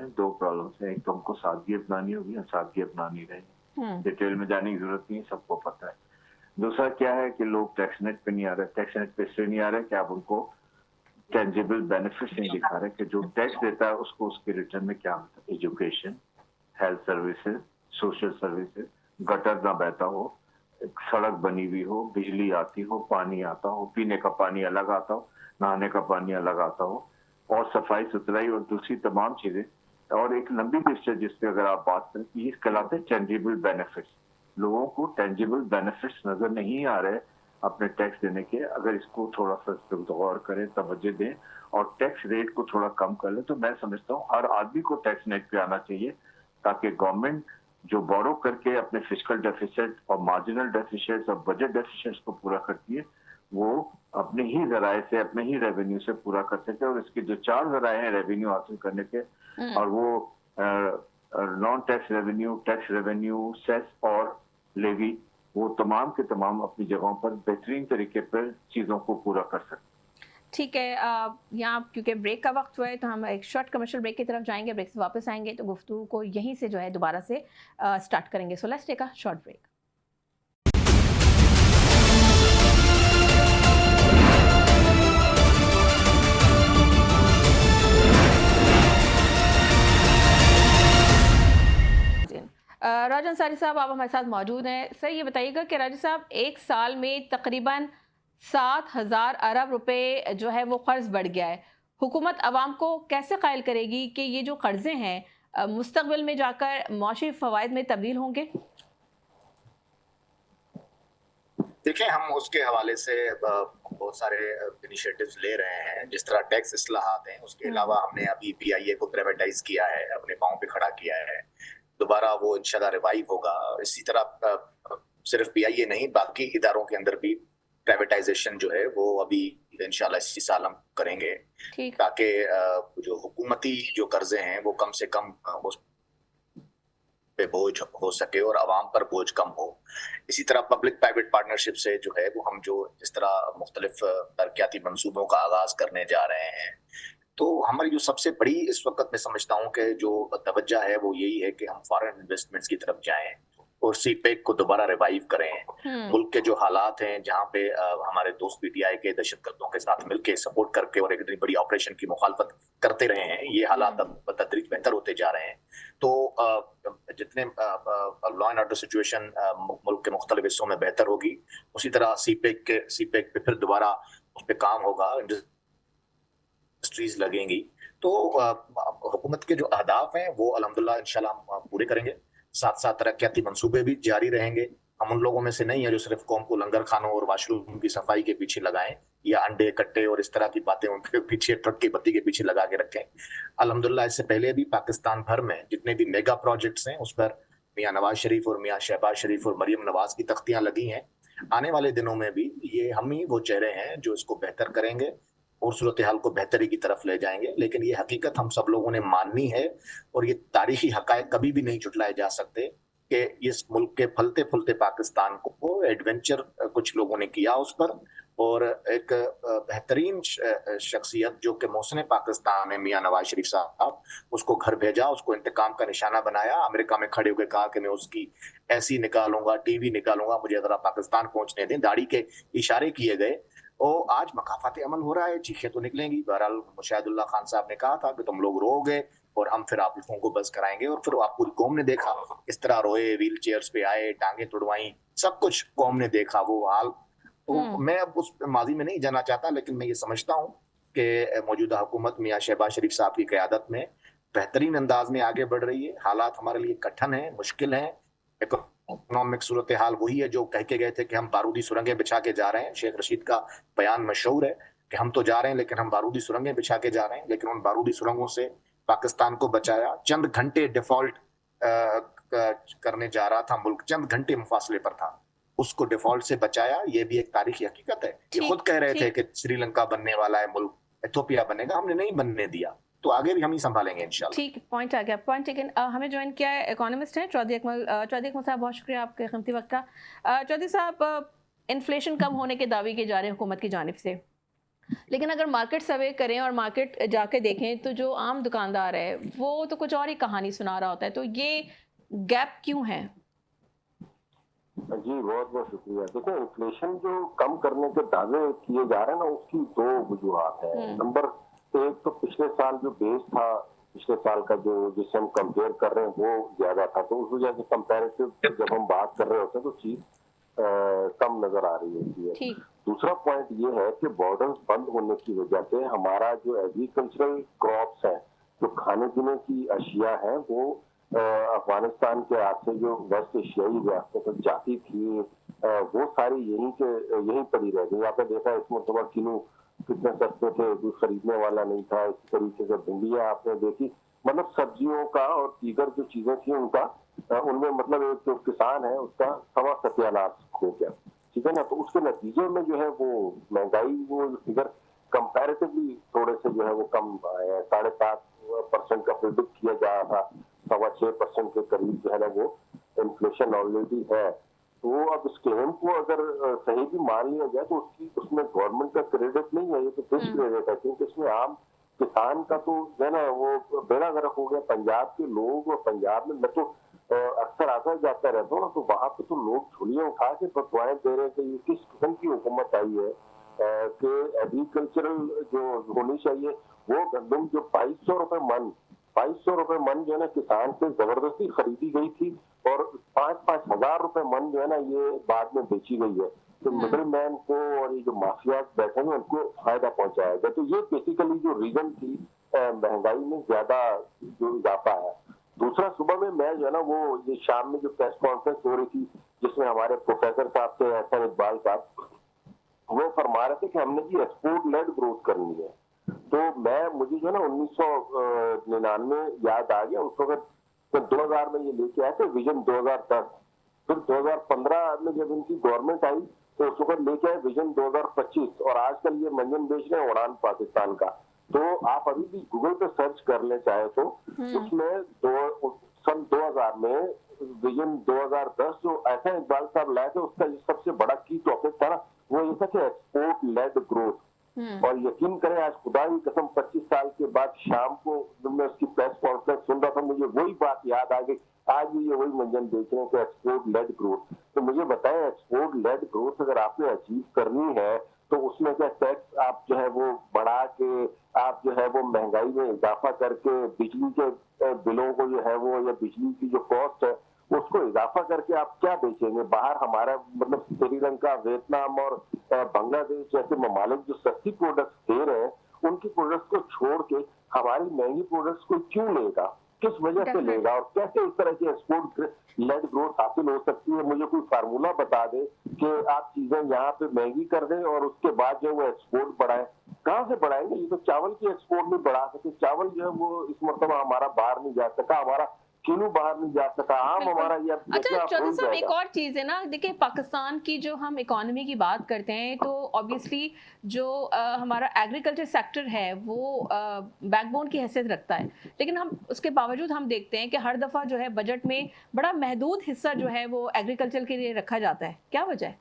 एक तो हमको सादगी अपनानी होगी, हम सादगी अपना नहीं रहे, डिटेल में जाने की जरूरत नहीं है, सबको पता है। दूसरा क्या है कि लोग टैक्स नेट पे नहीं आ रहे। टैक्स नेट पे इसलिए नहीं आ रहे कि आप उनको टेंजिबल बेनिफिट्स नहीं दिखा रहे कि जो टैक्स देता है उसको उसके रिटर्न में क्या मिलता है। Education, health services, social services, gutter ना बहता हो, सड़क बनी हुई हो, बिजली आती हो, पानी आता हो, पीने का पानी अलग आता हो, नहाने का पानी अलग आता हो, और सफाई सुथराई और दूसरी तमाम चीजें, और एक लंबी लिस्ट है जिसपे अगर आप बात करें, ये कहलाते हैं टेंजिबल बेनिफिट्स। लोगों को टेंजिबल बेनिफिट्स नजर नहीं आ रहे अपने टैक्स देने के। अगर इसको थोड़ा सा गौर करें, तवज्जो दें और टैक्स रेट को थोड़ा कम कर ले, तो मैं समझता हूँ हर आदमी को टैक्स नेट पे आना चाहिए, ताकि गवर्नमेंट जो बोरो करके अपने फिस्कल डेफिसिट और मार्जिनल डेफिसिट्स और बजट डेफिसिट्स को पूरा करती है, वो अपने ही जराए से, अपने ही रेवेन्यू से पूरा कर सके। और इसके जो 4 जराए हैं रेवेन्यू हासिल करने के, और वो non tax revenue, tax revenue, cess और लेवी, वो तमाम के तमाम अपनी जगहों पर बेहतरीन तरीके पर चीजों को पूरा कर सकते। ठीक है, यहाँ क्योंकि ब्रेक का वक्त हुआ है तो हम एक शॉर्ट कमर्शियल ब्रेक की तरफ जाएंगे। ब्रेक से वापस आएंगे तो गुफ्तगू को यहीं से जो है दोबारा से स्टार्ट करेंगे। So let's take a short break. Raja Ansari sahab, आप हमारे साथ मौजूद हैं। सर ये बताइएगा कि राजा साहब, एक साल में तकरीबन 7,000 अरब रुपए जो है वो कर्ज बढ़ गया है। हुकूमत आवाम को कैसे कायल करेगी कि ये जो कर्जे हैं मुस्तकबिल में जाकर मौशी फ़वाइद में तब्दील होंगे? देखिए, हम उसके हवाले से बहुत सारे इनिशिएटिव्स ले रहे हैं, जिस तरह टैक्स इस्लाहात हैं। उसके अलावा हमने अभी पीआईए को प्राइवेटाइज किया है, अपने पांव पे खड़ा किया है। दोबारा वो इंशाल्लाह रिवाइव होगा। इसी तरह सिर्फ पीआईए नहीं, बाकी इदारों के अंदर भी प्राइवेटाइजेशन जो है वो अभी इंशाल्लाह इसी साल हम करेंगे, ताकि जो हुकूमती जो कर्जे हैं वो कम से कम उस पे बोझ हो सके और आवाम पर बोझ कम हो। इसी तरह पब्लिक प्राइवेट पार्टनरशिप से जो है वो हम जो इस तरह मुख्तलिफ तरक्याती मंसूबों का आगाज करने जा रहे हैं, तो हमारी जो सबसे बड़ी इस वक्त मैं समझता हूँ कि जो तवज्जो है वो यही है कि हम फॉरेन इन्वेस्टमेंट्स की तरफ जाएं और सीपेक को दोबारा रिवाइव करें। मुल्क के जो हालात हैं, जहाँ पे हमारे दोस्त पीटीआई के दहशतगर्दों के साथ मिलकर सपोर्ट करके और एक बड़ी ऑपरेशन की मुखालफत करते रहे हैं, ये हालात अब तदरीज बेहतर होते जा रहे हैं। तो जितने लॉ एंड ऑर्डर सिचुएशन मुल्क के मुख्तलिफ हिस्सों में बेहतर होगी, उसी तरह सीपेक पे फिर दोबारा उस पर काम होगा, इंडस्ट्रीज लगेंगी। तो हुकूमत के जो अहदाफ हैं वो अल्हम्दुलिल्लाह इंशाल्लाह हम पूरे करेंगे। साथ साथ तरक्याती मंसूबे भी जारी रहेंगे। हम उन लोगों में से नहीं है जो सिर्फ कौम को लंगर खानों और वाशरूम की सफाई के पीछे लगाएं या अंडे कट्टे और इस तरह की बातें उनके पीछे, ट्रक की बत्ती के पीछे लगा के रखें। अल्हम्दुलिल्लाह इससे पहले भी पाकिस्तान भर में जितने भी मेगा प्रोजेक्ट्स हैं उस पर मियां नवाज शरीफ और मियां शहबाज शरीफ और मरियम नवाज की तख्तियां लगी हैं। आने वाले दिनों में भी ये हम ही वो चेहरे हैं जो इसको बेहतर करेंगे और सूरत हाल को बेहतरी की तरफ ले जाएंगे। लेकिन ये हकीकत हम सब लोगों ने माननी है और ये तारीखी हकायक कभी भी नहीं झुटलाए जा सकते कि इस मुल्क के फलते फूलते पाकिस्तान को एडवेंचर कुछ लोगों ने किया उस पर, और एक बेहतरीन शख्सियत जो कि मोहसिन पाकिस्तान है मियां नवाज शरीफ साहब, उसको घर भेजा, उसको इंतकाम का निशाना बनाया। अमेरिका में खड़े होकर कहा कि मैं उसकी ऐसी निकालूंगा, टीवी निकालूंगा, मुझे जरा पाकिस्तान पहुंचने दें। दाढ़ी के इशारे किए गए और आज मकाफात अमल हो रहा है, चीखें तो निकलेंगी। बहरहाल मुशाहिदुल्लाह खान साहब ने कहा था कि तुम लोग रोओगे और हम फिर आप लोगों को बस कराएंगे, और फिर आप पूरी कौम ने देखा इस तरह रोए, व्हील चेयर्स पे आए, टांगे तुड़वाई, सब कुछ कौम ने देखा वो हाल। तो मैं अब उस माजी में नहीं जाना चाहता, लेकिन मैं ये समझता हूँ कि मौजूदा हुकूमत मियां शहबाज शरीफ साहब की क़यादत में बेहतरीन अंदाज में आगे बढ़ रही है। हालात हमारे लिए कठिन है, मुश्किल है। इकोनॉमिक सूरत हाल वही है जो कह के गए थे कि हम बारूदी सुरंगें बिछा के जा रहे हैं। शेख रशीद का बयान मशहूर है कि हम तो जा रहे हैं लेकिन हम बारूदी सुरंगें बिछा के जा रहे हैं। लेकिन उन बारूदी सुरंगों से पाकिस्तान को बचाया। चंद घंटे डिफॉल्ट करने जा रहा था मुल्क, चंद घंटे मुफासले पर था, उसको डिफॉल्ट से बचाया। ये भी एक तारीखी हकीकत है। ये खुद कह रहे थे कि श्रीलंका बनने वाला है मुल्क, इथियोपिया बनेगा, हमने नहीं बनने दिया, तो आगे भी हम ही संभालेंगे इंशाल्लाह। ठीक, पॉइंट आ गया, पॉइंट टेकन। हमें ज्वाइन किया है इकोनॉमिस्ट हैं चौधरी अकमल साहब, बहुत शुक्रिया आपके कीमती वक्त का। चौधरी साहब, इन्फ्लेशन कम होने के दावे किए जा रहे हैं हुकूमत की जानिब से, लेकिन अगर मार्केट सर्वे करें और मार्केट जाके देखें तो जो आम दुकानदार है वो तो कुछ और ही कहानी सुना रहा होता है। तो ये गैप क्यों है? जी बहुत बहुत शुक्रिया। देखो, इन्फ्लेशन जो कम करने के दावे किए जा रहे हैं ना, उसकी दो वजूहात है। नंबर एक तो पिछले साल जो बेस था, पिछले साल का जो जिससे हम कंपेयर कर रहे हैं वो ज्यादा था, तो उस वजह से कंपैरेटिव जब हम बात कर रहे होते हैं तो चीज कम नजर आ रही होती है। दूसरा पॉइंट ये है कि बॉर्डर्स बंद होने की वजह से हमारा जो एग्रीकल्चरल क्रॉप्स है, जो खाने पीने की अशिया है, वो अफगानिस्तान के हाथ से जो वेस्ट एशियाई रियासतों तक जाती थी, वो सारी यहीं पड़ी रह गई। आपने देखा इस मुतबा किलो कितने सस्ते थे, कुछ खरीदने वाला नहीं था। इसी तरीके से भिंडियाँ आपने देखी, मतलब सब्जियों का और दीगर जो चीजें थी उनका, उनमें मतलब एक जो किसान है उसका सवा सत्यानाश हो गया, ठीक है ना। तो उसके नतीजे में जो है वो महंगाई, वो फिगर कंपैरेटिवली थोड़े से जो है वो कम आए। 7.5% का प्रिडिक्ट किया जा रहा था, 6.25% के करीब जो है ना वो इन्फ्लेशन ऑलरेडी है। तो अब इस क्लेम को अगर सही भी मान लिया जाए तो उसमें गवर्नमेंट का क्रेडिट नहीं है, ये तो डिसक्रेडिट है, क्योंकि इसमें आम किसान का तो जो है ना वो बेड़ा गर्क हो गया। पंजाब के लोग, और पंजाब में मैं तो अक्सर आता जाता रहता हूँ ना, तो वहां पे तो लोग झोलियां उठा के बतवाएं दे रहे हैं कि ये किस किस्म की हुकूमत आई है कि एग्रीकल्चरल जो होनी चाहिए वो गंदम जो 2200 रुपए मन जो है ना किसान से जबरदस्ती खरीदी गई थी, और 5-5 हजार रुपए मन जो है ना ये बाद में बेची गई है। तो मिडिल मैन को और ये जो माफिया बैठे हैं उनको फायदा पहुंचाया गया। तो ये बेसिकली जो रीजन थी महंगाई में ज्यादा जो इजाफा है। दूसरा, सुबह में मैं जो है ना वो ये शाम में जो प्रेस कॉन्फ्रेंस हो रही थी जिसमें हमारे प्रोफेसर साहब थे, एहसन इकबाल साहब, वो फरमा रहे थे कि हमने जी एक्सपोर्ट लेड ग्रोथ करनी है। तो मुझे जो है ना 1999 याद आ गया। उस वक्त तो 2000 में ये लेके आए थे विजन 2010। फिर 2015 में जब इनकी गवर्नमेंट आई तो उस वक्त लेके आए विजन 2025, और आजकल ये मंजन बेच रहे हैं उड़ान पाकिस्तान का। तो आप अभी भी गूगल पे सर्च कर ले चाहे तो, उसमें सन 2000 में विजन 2010 जो एहसन इकबाल साहब लाए थे, उसका सबसे बड़ा की टॉपिक था ना वो ये था कि एक्सपोर्ट लेड ग्रोथ। और यकीन करें, आज खुदा की कसम 25 साल के बाद शाम को जब मैं उसकी प्रेस कॉन्फ्रेंस सुन रहा था, मुझे वही बात याद आ गई। आज भी ये वही मंजन देख रहे हैं कि एक्सपोर्ट लेड ग्रोथ। तो मुझे बताएं, एक्सपोर्ट लेड ग्रोथ अगर आपने अचीव करनी है तो उसमें क्या टैक्स आप जो है वो बढ़ा के, आप जो है वो महंगाई में इजाफा करके, बिजली के बिलों को जो है वो, या बिजली की जो कॉस्ट है उसको इजाफा करके आप क्या बेचेंगे बाहर? हमारा मतलब श्रीलंका, वियतनाम और बांग्लादेश जैसे ममालिक जो सस्ती प्रोडक्ट्स दे रहे हैं, उनकी प्रोडक्ट्स को छोड़ के हमारी महंगी प्रोडक्ट्स को क्यों लेगा? किस वजह से लेगा? और कैसे इस तरह की एक्सपोर्ट लेड ग्रोथ हासिल हो सकती है? मुझे कोई फार्मूला बता दे कि आप चीजें यहाँ पे महंगी कर दें और उसके बाद जो वो एक्सपोर्ट बढ़ाए। कहाँ से बढ़ाएंगे? ये तो चावल की एक्सपोर्ट नहीं बढ़ा सके। चावल जो है वो इस मरतबा हमारा बाहर नहीं जा सका, हमारा किलो बाहर नहीं जा सका, आम हमारा ये। अच्छा चौधरी साहब, एक और चीज है ना, देखिए पाकिस्तान की जो हम इकोनॉमी की बात करते हैं तो ऑब्वियसली जो हमारा एग्रीकल्चर सेक्टर है वो बैकबोन की हैसियत रखता है, लेकिन हम उसके बावजूद हम देखते हैं कि हर दफा जो है बजट में बड़ा महदूद हिस्सा जो है वो एग्रीकल्चर के लिए रखा जाता है। क्या वजह है?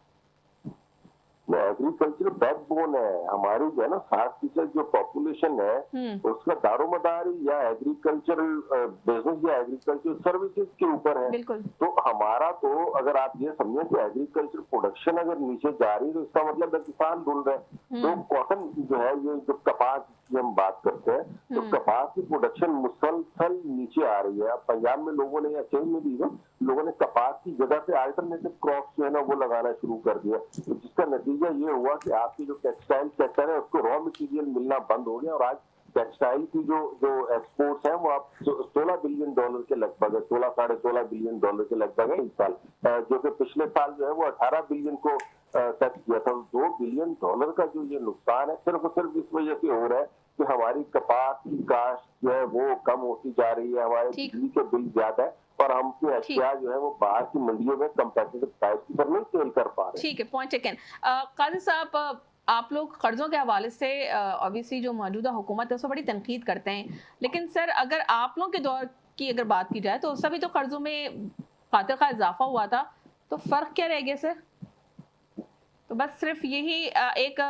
एग्रीकल्चर बैकबोन है हमारी जो है ना, 60% जो पॉपुलेशन है उसका दारोमदारी या एग्रीकल्चरल बिजनेस या एग्रीकल्चर सर्विसेज के ऊपर है। तो हमारा तो अगर आप ये समझें कि एग्रीकल्चर प्रोडक्शन अगर नीचे जा रही है तो इसका मतलब है किसान ढूंढ रहे हैं। तो कॉटन जो है, ये जो कपास की हम बात करते हैं, तो कपास की प्रोडक्शन मुसलसल नीचे आ रही है। पंजाब में लोगों ने या चीन में भी लोगों ने कपास की जगह पे अल्टरनेटिव क्रॉप्स जो है ना वो लगाना शुरू कर दिया, तो जिसका नतीजा ये हुआ कि आपकी जो टेक्सटाइल सेक्टर है उसको रॉ मटेरियल मिलना बंद हो गया। और आज टेक्सटाइल की जो एक्सपोर्ट्स हैं वो आप $16 बिलियन के लगभग है, 16-16.5 बिलियन के लगभग है इस साल, जो कि पिछले साल जो है वो 18 बिलियन को टच किया था। $2 बिलियन का जो ये नुकसान है सिर्फ और सिर्फ इस वजह से हो रहा है कि हमारी कपास की काश्त जो है वो कम होती जा रही है, हमारे बिजली के बिल ज्यादा है और हम अपने अशिया जो है वो बाहर की मंडियों में कंपेटिटिव प्राइस पर नहीं सेल कर पा रहे। ठीक है, पॉइंट टेकन। काजी साहब, आप लोग कर्जों के हवाले से ऑब्वियसली जो मौजूदा हुकूमत है उसको बड़ी तनकीद करते हैं, लेकिन सर अगर आप लोगों के दौर की अगर बात की जाए तो सभी तो कर्जों में खातिर का इजाफा हुआ था, तो फर्क क्या रह गया सर? तो बस सिर्फ यही एक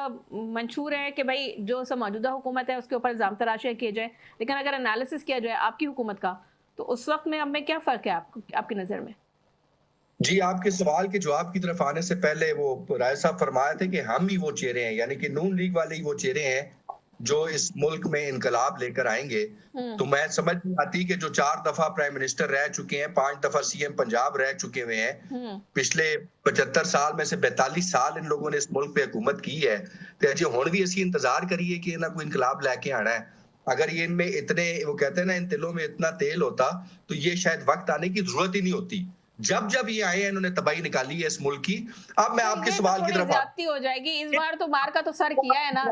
मंशूर है कि भाई जो सब मौजूदा हुकूमत है उसके ऊपर इल्ज़ाम तराशी किया जाए, लेकिन अगर एनालिसिस किया जाए आपकी हुकूमत का तो उस वक्त में अब में क्या फ़र्क है आपकी नज़र में? जी, आपके सवाल के जवाब की तरफ आने से पहले वो राय साहब फरमाए थे कि हम ही वो चेहरे हैं, यानी कि नून लीग वाले ही वो चेहरे हैं जो इस मुल्क में इनकलाब लेकर आएंगे। तो मैं समझ नहीं आती कि जो 4 दफा प्राइम मिनिस्टर रह चुके हैं, 5 दफा सीएम पंजाब रह चुके हुए हैं, पिछले 75 साल में से 42 साल इन लोगों ने इस मुल्क पे हुकूमत की है, तो अजे हुण भी असी इंतजार करिए कि इन्हां कोई इनकलाब लेके आना है। अगर ये इनमें इतने, वो कहते हैं ना, इन तिलों में इतना तेल होता तो ये शायद वक्त आने की जरूरत ही नहीं होती। जब जब ये आए इन्होंने तबाही निकाली है इस मुल्क की। अब मैं आपके सवाल की तरफ ज्यादती हो जाएगी इस बार, तो बार का तो सर किया है ना।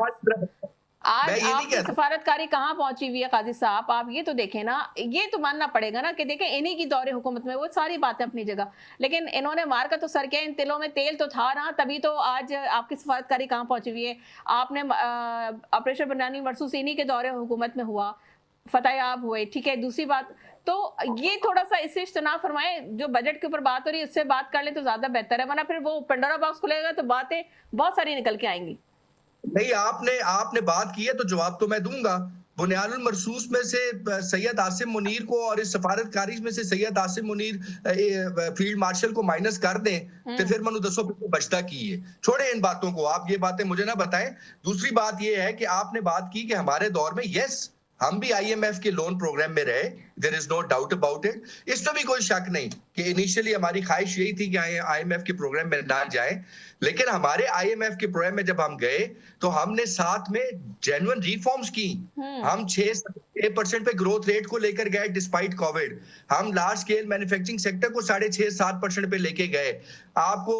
आज आपकी सफारतकारी कहाँ पहुंची हुई है काजी साहब? आप ये तो देखें ना, ये तो मानना पड़ेगा ना कि देखें इन्हीं की दौरे हुकूमत में वो सारी बातें अपनी जगह, लेकिन इन्होंने मार का तो सर किया, इन तिलों में तेल तो था ना, तभी तो आज आपकी सफारतकारी कहाँ पहुंची हुई है। आपने ऑपरेशन बनानी वर्सूस इन्हीं के दौरे हुकूमत में हुआ, फतेहयाब हुए, ठीक है। दूसरी बात तो ये थोड़ा सा इससे इज्तिनाब फरमाएं, जो बजट के ऊपर बात हो रही है उससे बात कर ले तो ज्यादा बेहतर है, वरना फिर वो पंडोरा बॉक्स खुलेगा तो बातें बहुत सारी निकल के आएंगी। नहीं, आपने आपने बात की है तो जवाब तो मैं दूंगा। बुनियादुल मरसूस में से सैयद आसिम मुनीर को और इस सफारतकारी में से सैयद आसिम मुनीर फील्ड मार्शल को माइनस कर दें तो फिर मनु दसो बचता की है। छोड़े इन बातों को, आप ये बातें मुझे ना बताएं। दूसरी बात ये है कि आपने बात की कि हमारे दौर में यस हम भी आईएमएफ के लोन प्रोग्राम में रहे, there is no doubt about it. इसमें भी कोई शक नहीं कि इनिशियली हमारी ख्वाहिश यही थी कि आईएमएफ के प्रोग्राम में ना जाए, लेकिन हमारे आईएमएफ के प्रोग्राम में जब हम गए तो हमने साथ में जेन्युइन रिफॉर्म्स की। हम 6% पे ग्रोथ रेट को लेकर गए डिस्पाइट कोविड। हम लार्ज स्केल मैन्युफैक्चरिंग सेक्टर को 6.5-7% पे लेके गए। आपको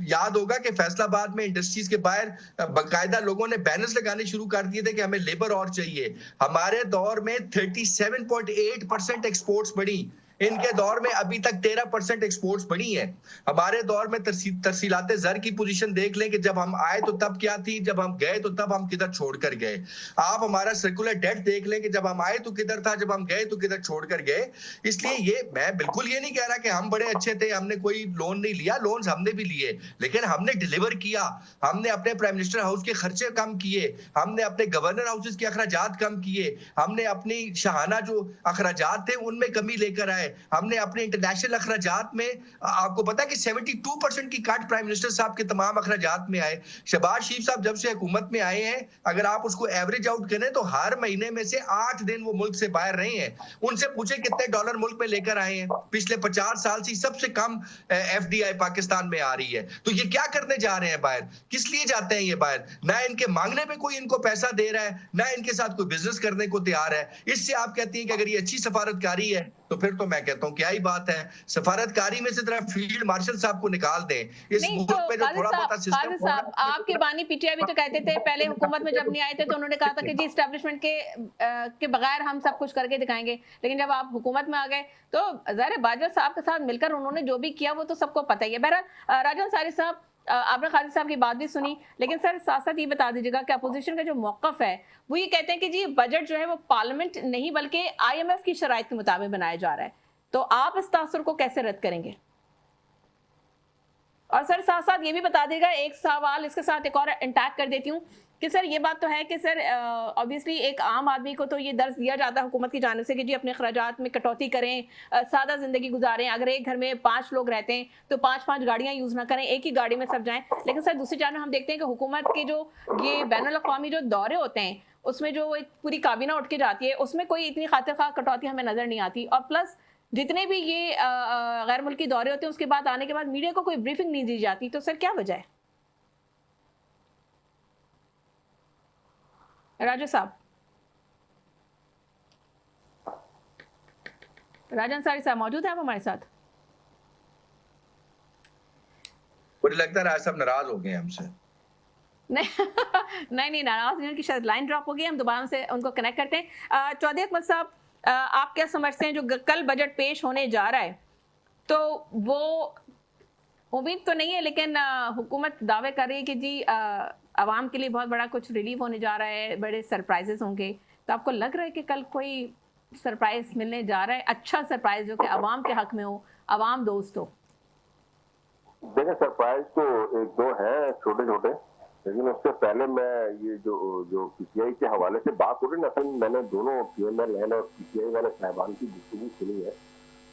याद होगा कि फैसलाबाद में इंडस्ट्रीज के बाहर बाकायदा लोगों ने बैनर्स लगाने शुरू कर दिए थे कि हमें लेबर और चाहिए। हमारे दौर में 37.8% एक्सपोर्ट्स बढ़ी, इनके दौर में अभी तक 13% एक्सपोर्ट्स बढ़ी है। हमारे दौर में तरसीलाते ज़र की पोजीशन देख लें कि जब हम आए तो तब क्या थी, जब हम गए तो तब हम किधर छोड़कर गए। आप हमारा सर्कुलर डेट देख लें कि जब हम आए तो किधर था, जब हम गए तो किधर छोड़कर गए। इसलिए ये मैं बिल्कुल ये नहीं कह रहा कि हम बड़े अच्छे थे, हमने कोई लोन नहीं लिया, लोन्स हमने भी लिए, लेकिन हमने डिलीवर किया। हमने अपने प्राइम मिनिस्टर हाउस के खर्चे कम किए, हमने अपने गवर्नर हाउसेस के अखराजात कम किए, हमने अपनी शाहाना जो अखराजात थे उनमें कमी लेकर आए, हमने अपने इंटरनेशनल अखराजात में, आपको पता है कि 72% की कट प्राइम मिनिस्टर साहब के तमाम अखराजात में आए। शहबाज शरीफ साहब जब से हुकूमत में आए हैं, अगर आप उसको एवरेज आउट करें तो हर महीने में से 8 दिन वो मुल्क से बाहर रहे हैं। उनसे पूछे कितने डॉलर मुल्क में लेकर आए हैं। पिछले 50 साल से सबसे कम एफडीआई पाकिस्तान में आ रही है। तो ये क्या करने जा रहे हैं बाहर, किस लिए जाते हैं ये बाहर? ना इनके मांगने पे कोई इनको पैसा दे रहा है, ना इनके साथ कोई बिजनेस करने को तैयार है। इससे आप कहती हैं कि अगर ये अच्छी सफारतकारी है तो फिर तो मैं कहता हूं क्या ही बात है। सफारतकारी में से तरह फील्ड मार्शल साहब को निकाल दें। इस मुल्क तो में जो थोड़ा बहुत सिस्टम साहब आपके बानी पीटीआई भी तो कहते थे, पहले हुकूमत में जब नहीं आए थे तो उन्होंने कहा था कि जी एस्टैब्लिशमेंट के बगैर हम सब कुछ करके दिखाएंगे, लेकिन जब आप हुकूमत में आ गए तो ज़ाहिर बाजवा साहब के साथ मिलकर उन्होंने जो भी किया वो तो सबको पता ही है। बहरहाल राजन अंसारी साहब, आपने काजी साहब की बात भी सुनी, लेकिन सर साथ साथ ये बता दीजिएगा कि अपोजिशन का जो मौकफ है वो ये कहते हैं कि जी बजट जो है वो पार्लियामेंट नहीं बल्कि आईएमएफ की शराइत के मुताबिक बनाया जा रहा है, तो आप इस तासुर को कैसे रद्द करेंगे? और सर साथ साथ ये भी बता देगा, एक सवाल इसके साथ एक और इंटैग कर देती हूँ कि सर ये बात तो है कि सर ऑब्वियसली एक आम आदमी को तो ये दर्ज दिया जाता है हुकूमत की जानिब से कि जी अपने खर्चात में कटौती करें, सादा ज़िंदगी गुजारें। अगर एक घर में 5 लोग रहते हैं तो 5-5 गाड़ियाँ यूज़ ना करें, एक ही गाड़ी में सब जाएं। लेकिन सर दूसरी जानब हम देखते हैं कि हुकूमत के जो ये बैनुल-अक़वामी जो दौरे होते हैं उसमें जो एक पूरी काबीना उठ के जाती है उसमें कोई इतनी खातिर खा कटौती हमें नज़र नहीं आती, और प्लस जितने भी ये गैर मुल्की दौरे होते हैं उसके बाद आने के बाद मीडिया को कोई ब्रीफिंग नहीं दी जाती। तो सर क्या वजह है? राजू साहब, राजन अंसारी साहब मौजूद हैं आप हमारे साथ? मुझे लगता है राज साहब नाराज हो गए हमसे। नहीं नाराज नहीं, उनकी शायद लाइन ड्रॉप हो गई, हम दोबारा से उनको कनेक्ट करते हैं। चौधरी अकमल साहब, आप क्या समझते हैं जो कल बजट पेश होने जा रहा है, तो वो उम्मीद तो नहीं है लेकिन हुकूमत दावे कर रही है कि जी आवाम के लिए बहुत बड़ा कुछ रिलीफ होने जा रहा है, बड़े सरप्राइजेस होंगे, तो आपको लग रहा है कि कल कोई सरप्राइज मिलने जा रहा है, अच्छा सरप्राइज जो कि आवाम के हक में हो, आवाम दोस्त हो? देखिए सरप्राइज तो एक दो हैं छोटे छोटे, लेकिन उससे पहले मैं ये जो पीटीआई के हवाले से बात हो रही है, असल में मैंने दोनों पीएमएल और पीटीआई वाले साहिबान की गुफ्तगू सुनी है,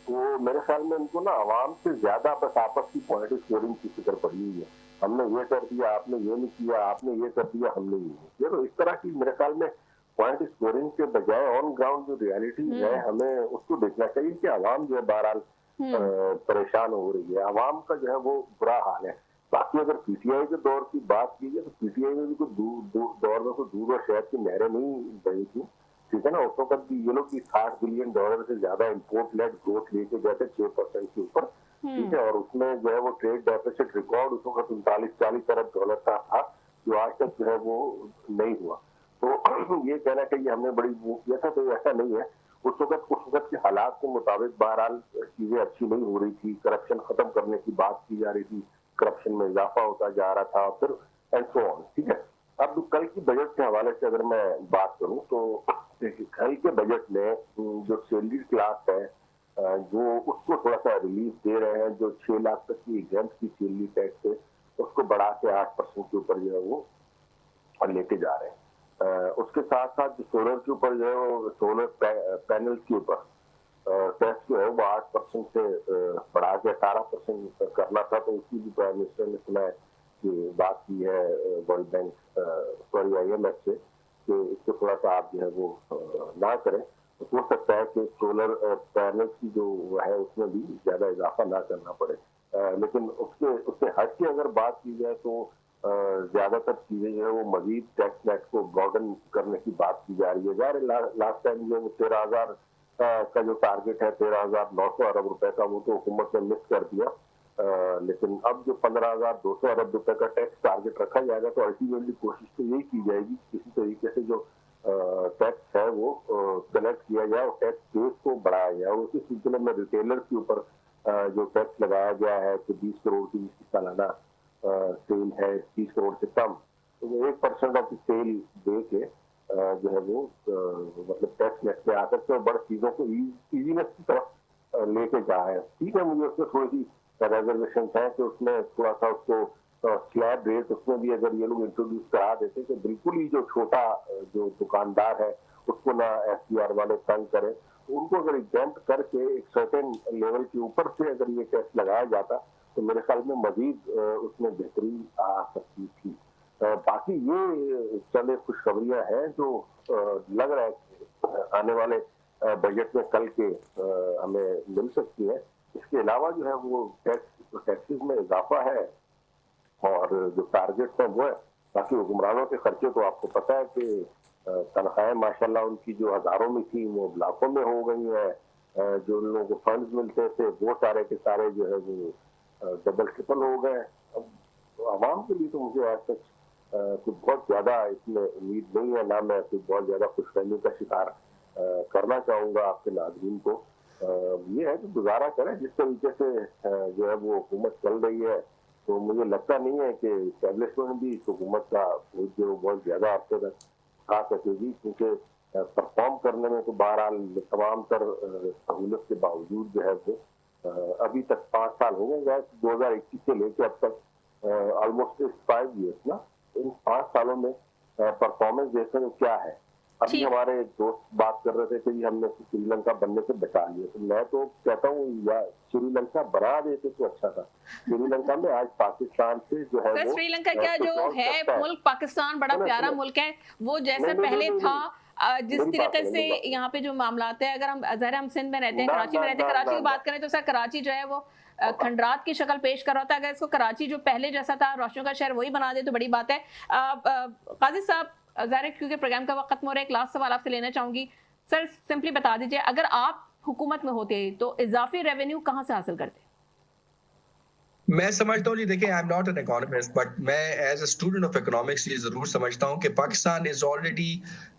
तो मेरे ख्याल में उनको ना आवाम से ज्यादा बस आपस की पॉलिटिक्स स्कोरिंग की फिक्र पड़ी हुई है। हमने ये कर दिया, आपने ये नहीं किया, आपने ये कर दिया, हमने ये नहीं किया। तो इस तरह की मेरे ख्याल में पॉलिटिक्स स्कोरिंग के बजाय ऑन ग्राउंड जो रियलिटी है हमें उसको देखना चाहिए कि आवाम जो है बहरहाल परेशान हो रही है, आवाम का जो है वो बुरा हाल है। बाकी अगर पीटीआई के दौर की बात की जाए तो पीटीआई में भी कोई दौर में कोई दूर और शहर की नहरें नहीं बनी थी, ठीक है ना। उस वक्त भी ये लोग भी $60 बिलियन से ज्यादा इम्पोर्ट लेड ग्रोथ लेके गए थे 6% के ऊपर, ठीक है, और उसमें जो है वो ट्रेड डेफिसिट रिकॉर्ड उस वक्त $39-40 अरब का था, जो आज तक जो है वो नहीं हुआ। तो ये कहना चाहिए हमने बड़ी वो किया था, तो ऐसा नहीं है। उस वक्त के हालात के मुताबिक बहरहाल चीजें अच्छी नहीं हो रही थी, करप्शन खत्म करने की बात की जा रही थी, करप्शन में इजाफा होता जा रहा था, फिर एंड सो ऑन, ठीक है। अब कल की बजट के हवाले से अगर मैं बात करूं तो कल के बजट में जो सैलरी क्लास है जो उसको थोड़ा सा रिलीफ दे रहे हैं, जो 6 लाख तक की एग्जाम की सैलरी टैक्स है उसको बढ़ा के 8% के ऊपर जो है वो लेके जा रहे हैं। उसके साथ साथ जो सोलर के ऊपर जो है वो सोलर पैनल के ऊपर टैक्स जो है वो 8% से बढ़ा के 18% करना था, तो उसकी भी प्राइम मिनिस्टर ने सुना है कि बात की है वर्ल्ड बैंक सॉरी IMF से कि इसको थोड़ा सा आप जो है वो ना करें। तो हो सकता है कि सोलर पैनल की जो है उसमें भी ज्यादा इजाफा ना करना पड़े, लेकिन उससे हट के अगर बात की जाए तो ज्यादातर चीजें जो है वो मजीद टैक्स नेट को ब्रॉडन करने की बात की जा रही है। लास्ट टाइम जो 13,000 का जो टारगेट है 13,900 अरब रुपए का, वो तो हुकूमत ने मिस कर दिया, लेकिन अब जो 15,200 अरब रुपए का टैक्स टारगेट रखा जाएगा तो अल्टीमेटली कोशिश तो यही की जाएगी किसी तरीके से जो टैक्स है वो कलेक्ट किया जाए और टैक्स बेस को बढ़ाया जाए। और उसी सिलसिले में रिटेलर के ऊपर जो टैक्स लगाया गया है कि 20 करोड़ की जिसकी सालाना सेल है 30 करोड़ से कम, तो वो 1% ऑफ सेल दे के जो है वो मतलब टैक्स नेट में आकर के बड़ी चीजों को इजीनेस की तरफ लेके जा है। ठीक है, मुझे उसमें थोड़ी सी रिजर्वेशन है कि उसमें थोड़ा सा उसको स्लैब रेट उसमें भी अगर ये लोग इंट्रोड्यूस करा देते तो बिल्कुल ही जो छोटा जो दुकानदार है उसको ना SCR वाले तंग करें, तो उनको अगर एग्जाम्प्ट करके एक सर्टेन लेवल के ऊपर से अगर ये टैक्स लगाया जाता तो मेरे ख्याल में मजीद उसमें बेहतरी आ सकती थी। बाकी ये चंद खुशखबरियां हैं जो लग रहा है कि आने वाले बजट में कल के हमें मिल सकती है। इसके अलावा जो है वो टैक्सेस में इजाफा है और जो टारगेट है वो है। बाकी हुक्मरानों के खर्चे तो आपको पता है कि तनख्वाहें माशाल्लाह उनकी जो हजारों में थी वो लाखों में हो गई है, जो उन लोगों को फंड्स मिलते थे वो सारे के सारे जो है वो डबल ट्रिपल हो गए। अब आवाम के लिए तो मुझे आज तक कुछ बहुत ज्यादा इसमें उम्मीद नहीं है, ना मैं कुछ बहुत ज्यादा खुशफहमी का शिकार करना चाहूंगा आपके नाज़रीन को। ये है कि गुजारा करें जिस तरीके से जो है वो हुकूमत चल रही है, तो मुझे लगता नहीं है कि एस्टेब्लिशमेंट भी इस हुकूमत का जो बहुत ज्यादा आपसे तक आ सकेगी, क्योंकि परफॉर्म करने में तो बहरहाल तमाम तर सहूलत के बावजूद जो है वो अभी तक 5 साल हो गए 2021 से लेकर अब तक ऑलमोस्ट 5 ईयर्स ना, इन 5 सालों में परफॉर्मेंस देखें तो क्या है। अभी हमारे दोस्त बात कर रहे थे कि हमने श्रीलंका बनने से बचा लिया, तो मैं तो कहता हूँ या श्रीलंका बना देते तो अच्छा था। श्रीलंका में आज पाकिस्तान से जो है श्रीलंका क्या जो है मुल्क पाकिस्तान बड़ा प्यारा मुल्क है, वो जैसे पहले था जिस तरीके से यहाँ पे जो मामलात है, अगर हम सिंध में रहते हैं, कराची में रहते हैं, कराची की बात करें तो सर कराची जो है वो खंडरात की शक्ल पेश कर रहा था। अगर इसको कराची जो पहले जैसा था रोशनियों का शहर वही बना दे तो बड़ी बात है। काजी साहब ज़ाहिर क्योंकि प्रोग्राम का वक्त खत्म हो रहा है, एक लास्ट सवाल आपसे लेना चाहूंगी सर, सिंपली बता दीजिए अगर आप हुकूमत में होते तो इजाफी रेवेन्यू कहाँ से हासिल करते? मैं समझता हूँ जी, देखिए I am not an economist but मैं as a student of economics ये जरूर समझता हूँ कि Pakistan is already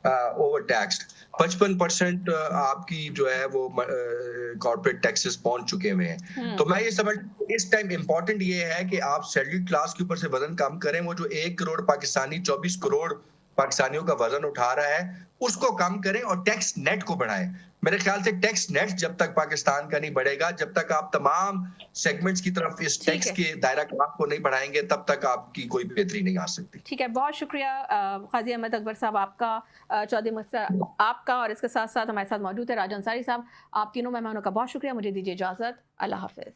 over taxed. 55% आपकी जो है वो कॉर्पोरेट टैक्सेस पहुंच चुके हुए हैं। तो मैं ये समझ इस टाइम इम्पोर्टेंट ये है कि आप शेड्यूल्ड क्लास के ऊपर से वजन कम करें। वो जो 1 करोड़ पाकिस्तानी 24 करोड़ पाकिस्तानियों का वजन उठा रहा है उसको कम करें और टैक्स नेट को बढ़ाएं। मेरे ख्याल से टैक्स नेट जब तक पाकिस्तान का नहीं बढ़ेगा, जब तक आप तमाम सेगमेंट्स की तरफ इस टैक्स के दायरा काम को नहीं बढ़ाएंगे, तब तक आपकी कोई बेहतरी नहीं आ सकती। ठीक है, बहुत शुक्रिया काजी अहमद अकबर साहब आपका, चौधरी मुख्तार आपका, और इसके साथ साथ हमारे साथ मौजूद है राजा अंसारी साहब। आप तीनों मेहमानों का बहुत शुक्रिया। मुझे दीजिए इजाजत, अल्लाह हाफिज।